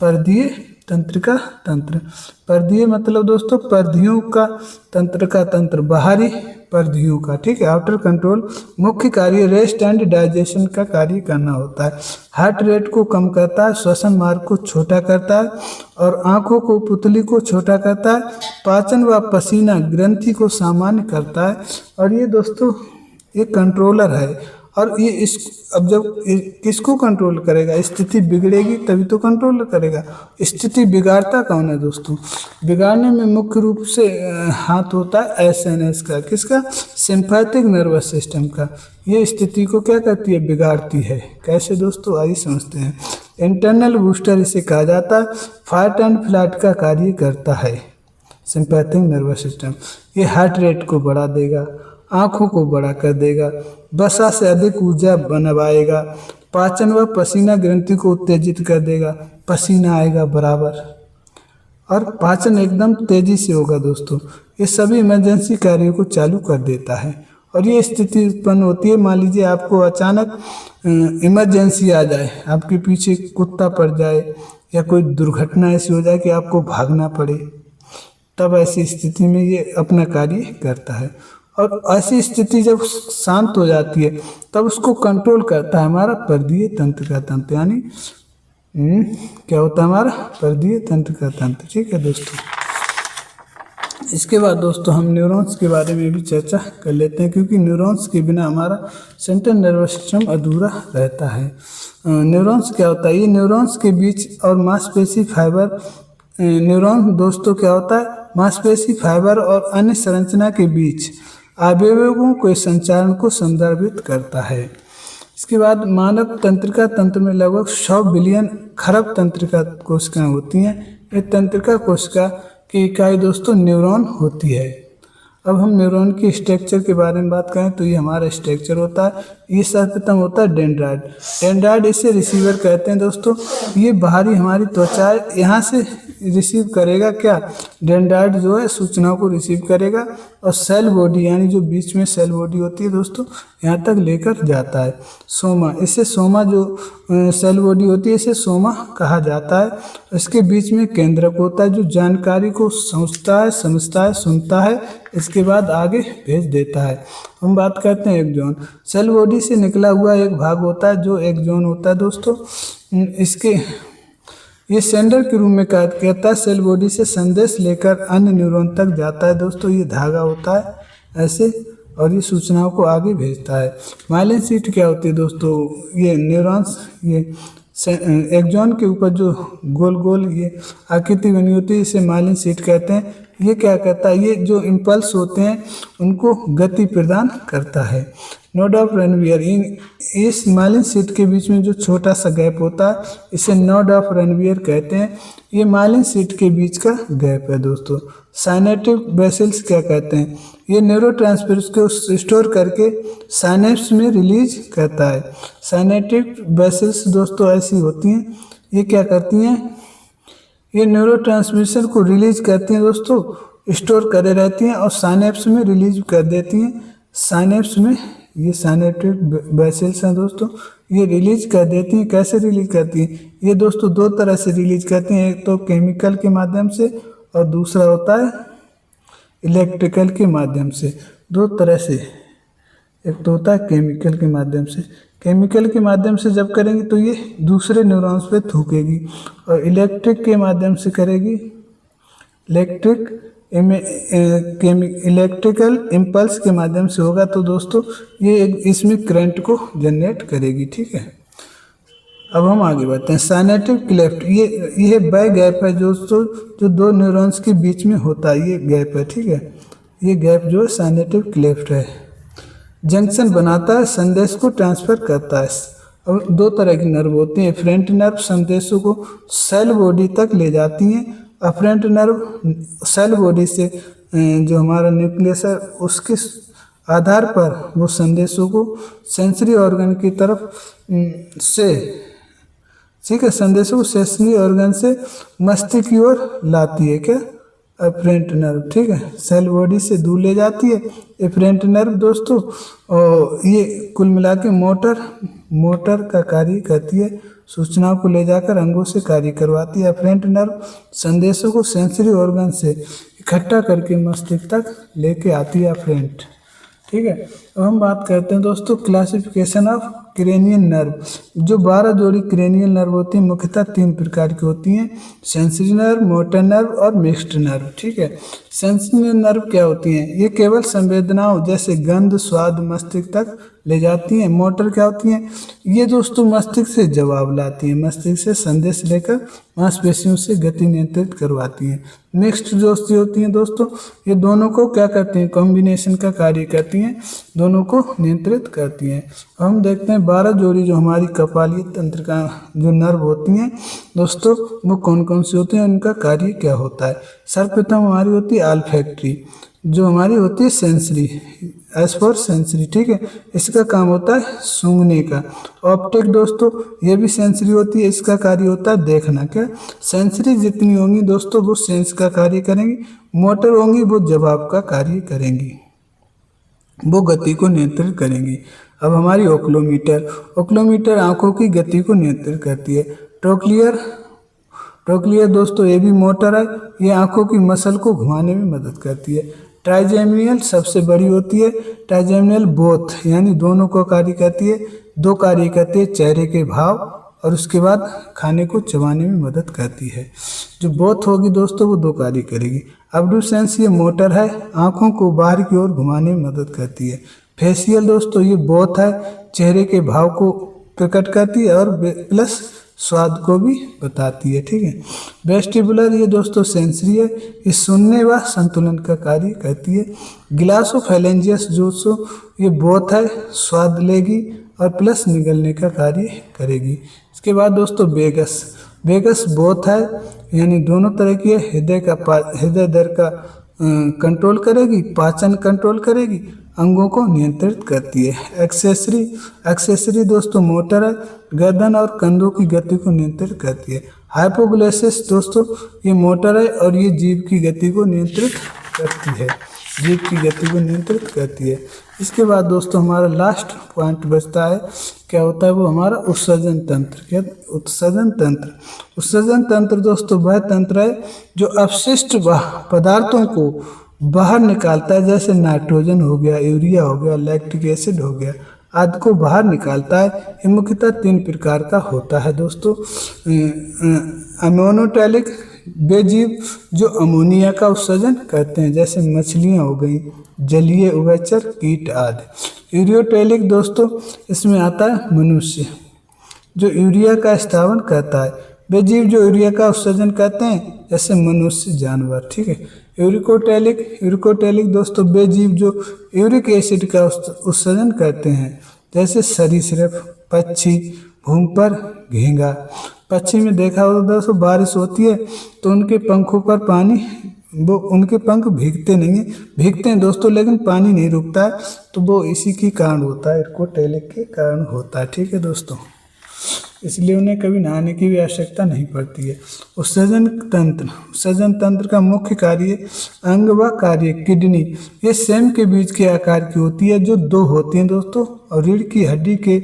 परधीय तंत्र का तंत्र। परधीय मतलब दोस्तों परधियों का तंत्र का तंत्र, बाहरी परधियों का, ठीक है। आउटर कंट्रोल मुख्य कार्य रेस्ट एंड डाइजेशन का कार्य करना होता है। हार्ट रेट को कम करता है, श्वसन मार्ग को छोटा करता है और आंखों को, पुतली को छोटा करता है। पाचन व पसीना ग्रंथि को सामान्य करता है। और ये दोस्तों ये कंट्रोलर है। और ये अब जब किसको कंट्रोल करेगा? स्थिति बिगड़ेगी तभी तो कंट्रोल करेगा। स्थिति बिगाड़ता कौन है दोस्तों? बिगाड़ने में मुख्य रूप से हाथ होता है एसएनएस का। किसका? सिम्पैथिक नर्वस सिस्टम का। ये स्थिति को क्या करती है? बिगाड़ती है। कैसे दोस्तों? आइए समझते हैं। इंटरनल बूस्टर इसे कहा जाता है, फाइट एंड फ्लाइट का कार्य करता है सिम्पैथिक नर्वस सिस्टम। ये हार्ट रेट को बढ़ा देगा, आँखों को बड़ा कर देगा, वसा से अधिक ऊर्जा बनवाएगा, पाचन व पसीना ग्रंथि को उत्तेजित कर देगा, पसीना आएगा बराबर और पाचन एकदम तेजी से होगा दोस्तों। ये सभी इमरजेंसी कार्यों को चालू कर देता है। और ये स्थिति उत्पन्न होती है, मान लीजिए आपको अचानक इमरजेंसी आ जाए, आपके पीछे कुत्ता पड़ जाए या कोई दुर्घटना ऐसी हो जाए कि आपको भागना पड़े, तब ऐसी स्थिति में ये अपना कार्य करता है। और ऐसी स्थिति जब शांत हो जाती है तब उसको कंट्रोल करता है हमारा परदीय तंत्र का तंत्र, यानी क्या होता है हमारा परदीय तंत्र का तंत्र। ठीक है दोस्तों, इसके बाद दोस्तों हम न्यूरॉन्स के बारे में भी चर्चा कर लेते हैं, क्योंकि न्यूरॉन्स के बिना हमारा सेंट्रल नर्वस सिस्टम अधूरा रहता है। न्यूरॉन्स क्या होता है, ये न्यूरॉन्स के बीच और मांसपेशी फाइबर, न्यूरॉन दोस्तों क्या होता है, मांसपेशी फाइबर और अन्य संरचना के बीच अवयवों के संचालन को संदर्भित करता है। इसके बाद मानव तंत्रिका तंत्र में लगभग 100 बिलियन खरब तंत्रिका कोशिकाएं होती हैं। ये तंत्रिका कोशिका की इकाई दोस्तों न्यूरॉन होती है। अब हम न्यूरॉन की स्ट्रक्चर के बारे में बात करें तो ये हमारा स्ट्रक्चर होता है। ये सर्वप्रथम होता है डेंड्राइट। डेंड्राइट इसे रिसीवर कहते हैं दोस्तों। ये बाहरी हमारी त्वचा है, यहाँ से रिसीव करेगा क्या, डेंड्राइट जो है सूचनाओं को रिसीव करेगा और सेल बॉडी यानी जो बीच में सेल बॉडी होती है दोस्तों यहाँ तक लेकर जाता है। सोमा, इसे सोमा जो सेल बॉडी होती है इसे सोमा कहा जाता है। इसके बीच में केंद्रक होता है जो जानकारी को सोचता है, समझता है, सुनता है, इसके बाद आगे भेज देता है। हम बात करते हैं एक्सॉन। सेल बॉडी से निकला हुआ एक भाग होता है जो एक्सॉन होता है दोस्तों। इसके ये सेंडर के रूप में कहता है, सेल बॉडी से संदेश लेकर अन्य न्यूरॉन तक जाता है दोस्तों। ये धागा होता है ऐसे और ये सूचनाओं को आगे भेजता है। माइलिन शीट क्या होती है दोस्तों, ये न्यूरॉन्स, ये एक्सॉन के ऊपर जो गोल गोल ये आकृति बनी होती है इसे माइलिन शीट कहते हैं। ये क्या करता है, ये जो इम्पल्स होते हैं उनको गति प्रदान करता है। नोड ऑफ रणवियर, इस माइलिन शीट के बीच में जो छोटा सा गैप होता है इसे नोड ऑफ रणवियर कहते हैं। ये माइलिन शीट के बीच का गैप है दोस्तों। साइनेप्टिक वेसल्स क्या कहते हैं, ये न्यूरोट्रांसमीटर्स को स्टोर करके साइनेप्स में रिलीज करता है। साइनेप्टिक वेसल्स दोस्तों ऐसी होती हैं, ये क्या करती हैं, ये न्यूरोट्रांसमिशन को रिलीज करती हैं दोस्तों, स्टोर करे रहती हैं और साइनेप्स में रिलीज कर देती हैं। साइनेप्स में ये साइनेप्टिक वेसल्स हैं दोस्तों, ये रिलीज कर देती हैं। कैसे रिलीज करती हैं, ये दोस्तों दो तरह से रिलीज करती हैं, एक तो केमिकल के माध्यम से और दूसरा होता है इलेक्ट्रिकल के माध्यम से। दो तरह से, एक तो होता है केमिकल के माध्यम से। केमिकल के माध्यम से जब करेंगी तो ये दूसरे न्यूरॉन्स पे थूकेगी और इलेक्ट्रिक के माध्यम से करेगी, इलेक्ट्रिकल इम्पल्स के माध्यम से होगा तो दोस्तों ये इसमें करंट को जनरेट करेगी। ठीक है, अब हम आगे बढ़ते हैं। साइनेप्टिक क्लेफ्ट, ये वह गैप है दोस्तों जो दो न्यूरॉन्स के बीच में होता है, ये गैप है। ठीक है, ये गैप जो है साइनेप्टिक क्लेफ्ट है। जंक्शन बनाता है, संदेश को ट्रांसफर करता है। और दो तरह की नर्व होती हैं। एफरेंट नर्व संदेशों को सेल बॉडी तक ले जाती हैं। अफरेंट नर्व सेल बॉडी से जो हमारा न्यूक्लियस है उसके आधार पर वो संदेशों को सेंसरी ऑर्गन की तरफ से, ठीक है, संदेशों को सेंसरी ऑर्गन से मस्तिष्क की ओर लाती है। क्या, एफरेंट नर्व, ठीक है, सेल बॉडी से दूर ले जाती है एफरेंट नर्व दोस्तों। और ये कुल मिला के मोटर का कार्य करती है, सूचनाओं को ले जाकर अंगों से कार्य करवाती है। एफरेंट नर्व संदेशों को सेंसरी ऑर्गन से इकट्ठा करके मस्तिष्क तक लेके आती है एफरेंट। ठीक है, अब हम बात करते हैं दोस्तों क्लासिफिकेशन ऑफ क्रेनियल नर्व। जो 12 जोड़ी क्रेनियल नर्व होती हैं मुख्यतः 3 प्रकार की होती हैं, सेंसरी नर्व, मोटर नर्व और मिक्स्ड नर्व। ठीक है, सेंसरी नर्व क्या होती हैं, ये केवल संवेदनाओं जैसे गंध, स्वाद मस्तिष्क तक ले जाती हैं। मोटर क्या होती हैं, ये दोस्तों मस्तिष्क से जवाब लाती हैं, मस्तिष्क से संदेश लेकर मांसपेशियों से गति नियंत्रित करवाती हैं। मिक्स्ड दोस्ती होती हैं दोस्तों, ये दोनों को क्या करती हैं, कॉम्बिनेशन का कार्य करती हैं, दोनों को नियंत्रित करती हैं। हम देखते हैं 12 जोड़ी जो हमारी कपालीय तंत्र का जो नर्व होती हैं दोस्तों वो कौन कौन सी होती हैं, उनका कार्य क्या होता है। सर्वप्रथम हमारी होती है ऑल्फैक्टरी, जो हमारी होती है सेंसरी, एज फॉर सेंसरी। ठीक है, इसका काम होता है सूंघने का। ऑप्टिक दोस्तों ये भी सेंसरी होती है, इसका कार्य होता है देखना। क्या, सेंसरी जितनी होंगी दोस्तों वो सेंस का कार्य करेंगी, मोटर होंगी वो जवाब का कार्य करेंगी। वो गति को नियंत्रित करेंगी। अब हमारी ओक्लोमीटर आंखों की गति को नियंत्रित करती है। ट्रोक्लियर दोस्तों ये भी मोटर है, ये आंखों की मसल को घुमाने में मदद करती है। ट्राइजेमिनल सबसे बड़ी होती है। ट्राइजेमिनल बोथ यानी दोनों को कार्य करती है। दो कार्य करती है, चेहरे के भाव और उसके बाद खाने को चबाने में मदद करती है। जो बोथ होगी दोस्तों वो दो कार्य करेगी। अब्ड्यूसेंस ये मोटर है, आंखों को बाहर की ओर घुमाने में मदद करती है। फेशियल दोस्तों ये बोथ है, चेहरे के भाव को प्रकट करती है और प्लस स्वाद को भी बताती है। ठीक है। वेस्टिबुलर ये दोस्तों सेंसरी है, ये सुनने व संतुलन का कार्य करती है। ग्लासोफेरेंजियस दोस्तों ये बोथ है, स्वाद लेगी और प्लस निगलने का कार्य करेगी। इसके बाद दोस्तों वेगस बोथ है, यानी दोनों तरह की है। हृदय दर का कंट्रोल करेगी, पाचन कंट्रोल करेगी, अंगों को नियंत्रित करती है। एक्सेसरी दोस्तों मोटर है, गर्दन और कंधों की गति को नियंत्रित करती है। हाइपोग्लोसिस दोस्तों ये मोटर है और ये जीभ की गति को नियंत्रित करती है। इसके बाद दोस्तों हमारा लास्ट पॉइंट बचता है, क्या होता है वो हमारा उत्सर्जन तंत्र। उत्सर्जन तंत्र दोस्तों वह तंत्र है जो अपशिष्ट पदार्थों को बाहर निकालता है, जैसे नाइट्रोजन हो गया, यूरिया हो गया, लैक्टिक एसिड हो गया आदि को बाहर निकालता है। ये मुख्यतः 3 प्रकार का होता है दोस्तों। अमोनोटैलिक वे जीव जो अमोनिया का उत्सर्जन करते हैं, जैसे मछलियाँ हो गई, जलीय उभयचर कीट आदि। यूरियोटैलिक दोस्तों इसमें आता है मनुष्य जो यूरिया का स्थापन करता है। वे जीव जो यूरिया का उत्सर्जन करते हैं, जैसे मनुष्य, जानवर। ठीक है। यूरिकोटैलिक दोस्तों वे जीव जो यूरिक एसिड का उत्सर्जन करते हैं, जैसे सरीसृप, पक्षी, भूमपर, घींगा। पक्षी में देखा होगा दोस्तों बारिश होती है तो उनके पंखों पर पानी, वो उनके पंख भीगते हैं दोस्तों, लेकिन पानी नहीं रुकता है, तो वो इसी के कारण होता है, यूरिकोटैलिक के कारण होता है। ठीक है दोस्तों, इसलिए उन्हें कभी नहाने की भी आवश्यकता नहीं पड़ती है। उत्सर्जन तंत्र का मुख्य कार्य अंग व कार्य किडनी ये सेम के बीच के आकार की होती है, जो 2 होती हैं दोस्तों और रीढ़ की हड्डी के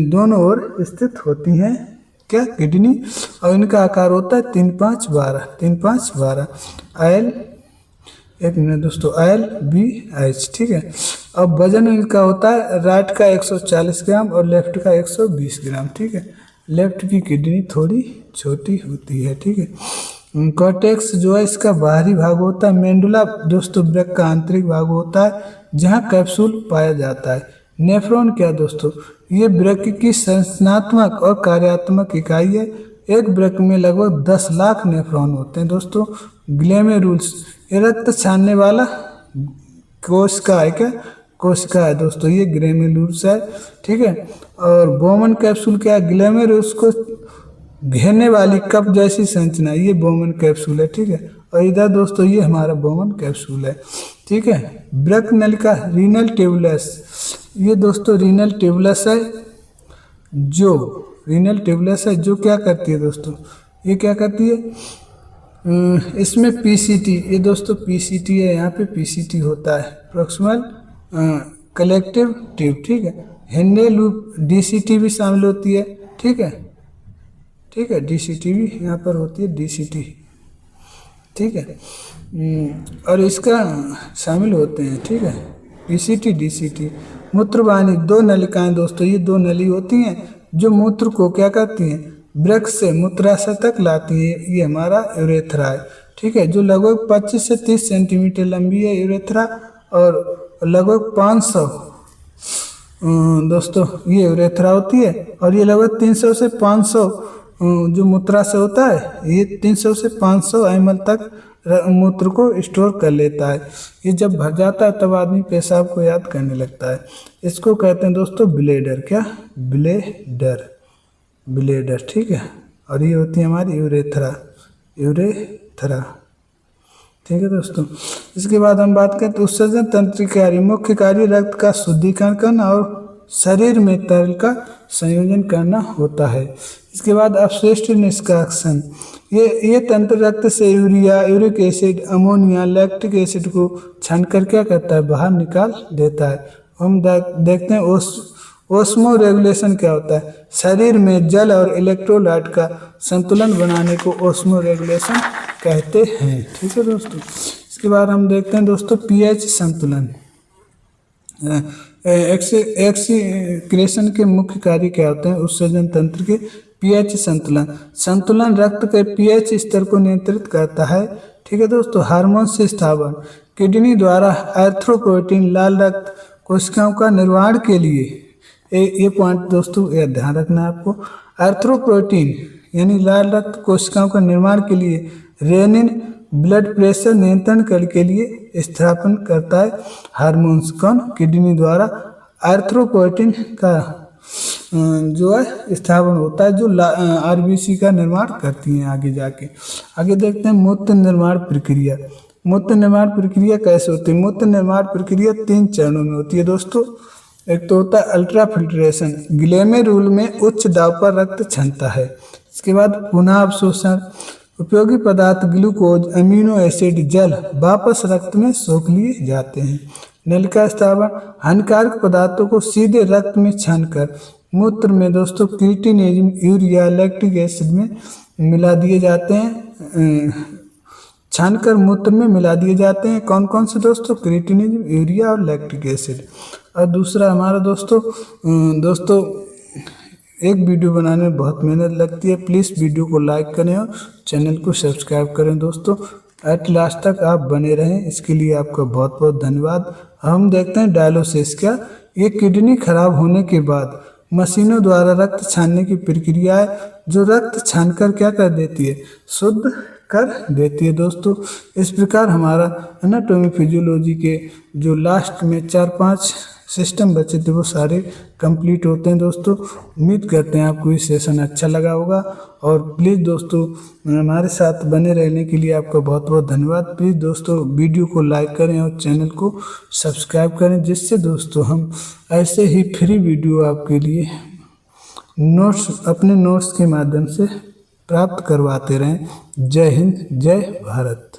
दोनों ओर स्थित होती हैं। क्या? किडनी। और इनका आकार होता है 3-5-12 L, एक मिनट दोस्तों, LBH। ठीक है। अब वजन इनका होता है राइट का 140 ग्राम और लेफ्ट का 120 ग्राम। ठीक है। लेफ्ट की किडनी थोड़ी छोटी होती है। ठीक है। कॉर्टेक्स जो है इसका बाहरी भाग होता है। मेंडुला दोस्तों वृक्क का आंतरिक भाग होता है जहाँ कैप्सूल पाया जाता है। नेफ्रॉन क्या दोस्तों? ये वृक्क की संरचनात्मक और कार्यात्मक इकाई है। एक वृक्क में लगभग 10 लाख नेफ्रॉन होते हैं दोस्तों। ग्लोमेरुल्स ये रक्त छानने वाला कोशिका है। क्या? कोशिका है दोस्तों, ये ग्लोमेरुल्स है। ठीक है। और बोमन कैप्सूल क्या है? ग्लोमेरुल्स को घेरने वाली कप जैसी संरचना, ये बोमन कैप्सूल है। ठीक है। और इधर दोस्तों ये हमारा बोमन कैप्सूल है। ठीक है। वृक्क नलिका रीनल ट्यूबुलस, ये दोस्तों रीनल ट्यूबुलस है जो क्या करती है दोस्तों? ये क्या करती है? इसमें पीसीटी, ये दोस्तों पीसीटी है, यहाँ पे पीसीटी होता है, प्रॉक्सिमल कलेक्टिव ट्यूब। ठीक है। हेनले लूप डीसीटी भी शामिल होती है। ठीक है। डीसीटी भी यहाँ पर होती है, डीसीटी। ठीक है। और इसका शामिल होते हैं। ठीक है। PCT, DCT. मूत्रवाहिनी 2 नलिकाएं दोस्तों, ये 2 नली होती हैं जो मूत्र को क्या करती हैं? वृक्क से मूत्राशय तक लाती है। ये हमारा यूरेथ्रा है। ठीक है। जो लगभग 25 से 30 सेंटीमीटर लंबी है यूरेथ्रा और लगभग 500 दोस्तों ये यूरेथ्रा होती है। और ये लगभग 300 से 500 जो मूत्राशय होता है, ये 300 से 500 ml तक मूत्र को स्टोर कर लेता है। ये जब भर जाता है तब आदमी पेशाब को याद करने लगता है। इसको कहते हैं दोस्तों ब्लेडर। क्या? ब्लेडर। ठीक है। और ये होती है हमारी यूरेथ्रा। ठीक है दोस्तों। इसके बाद हम बात करते हैं उत्सर्जन तंत्र के कार्य। मुख्य कार्य रक्त का शुद्धिकरण करना और शरीर में तरल का संयोजन करना होता है। इसके बाद अपशिष्ट निष्कासन, ये तंत्र रक्त से urea, uric acid, ammonia, lactic acid को छानकर क्या करता है, बाहर निकाल देता है। हम देखते हैं ओस्मो रेगुलेशन क्या होता है, शरीर में जल और इलेक्ट्रोलाइट का संतुलन बनाने को ओस्मो रेगुलेशन कहते हैं। ठीक है दोस्तों। इसके बाद हम देखते हैं दोस्तों पीएच संतुलन। एक्सीक्रेशन के मुख्य कार्य क्या होते हैं, उत्सर्जन तंत्र के पीएच संतुलन रक्त के पीएच स्तर को नियंत्रित करता है। ठीक है दोस्तों। हार्मोन से स्थापन, किडनी द्वारा एरिथ्रोपोइटिन लाल रक्त कोशिकाओं का निर्माण के लिए, ये पॉइंट दोस्तों ये ध्यान रखना है आपको, एरिथ्रोपोइटिन यानी लाल रक्त कोशिकाओं का निर्माण के लिए रेनिन ब्लड प्रेशर नियंत्रण के लिए स्थापन करता है हार्मोन्स। कौन, किडनी द्वारा एरिथ्रोपोइटिन का जो है स्थापन होता है, जो आरबीसी का निर्माण करती हैं आगे जाके। आगे देखते हैं मूत्र निर्माण प्रक्रिया। मूत्र निर्माण प्रक्रिया कैसे होती है, मूत्र निर्माण प्रक्रिया 3 चरणों में होती है दोस्तों। एक तो होता है अल्ट्रा फिल्ट्रेशन, ग्लेमेरुल में उच्च दाब पर रक्त छनता है। इसके बाद पुनः अवशोषण, उपयोगी पदार्थ ग्लूकोज, अमीनो एसिड, जल वापस रक्त में सोख लिए जाते हैं। नलिका स्थापन, हानिकारक पदार्थों को सीधे रक्त में छानकर मूत्र में दोस्तों क्रिएटिनिन, यूरिया, लैक्टिक एसिड में मिला दिए जाते हैं, छानकर मूत्र में मिला दिए जाते हैं। कौन कौन से दोस्तों, क्रिएटिनिन, यूरिया और लैक्टिक एसिड। और दूसरा हमारा दोस्तों एक वीडियो बनाने में बहुत मेहनत लगती है, प्लीज़ वीडियो को लाइक करें और चैनल को सब्सक्राइब करें दोस्तों। एट लास्ट तक आप बने रहें, इसके लिए आपका बहुत बहुत धन्यवाद। हम देखते हैं डायलिसिस क्या, ये किडनी खराब होने के बाद मशीनों द्वारा रक्त छानने की प्रक्रिया है, जो रक्त छानकर क्या कर देती है, शुद्ध कर देती है दोस्तों। इस प्रकार हमारा एनाटॉमी फिजियोलॉजी के जो लास्ट में 4-5 सिस्टम बचे थे वो सारे कंप्लीट होते हैं दोस्तों। उम्मीद करते हैं आपको ये सेशन अच्छा लगा होगा, और प्लीज़ दोस्तों हमारे साथ बने रहने के लिए आपका बहुत बहुत धन्यवाद। प्लीज़ दोस्तों वीडियो को लाइक करें और चैनल को सब्सक्राइब करें, जिससे दोस्तों हम ऐसे ही फ्री वीडियो आपके लिए अपने नोट्स के माध्यम से प्राप्त करवाते रहें। जय हिंद, जय भारत।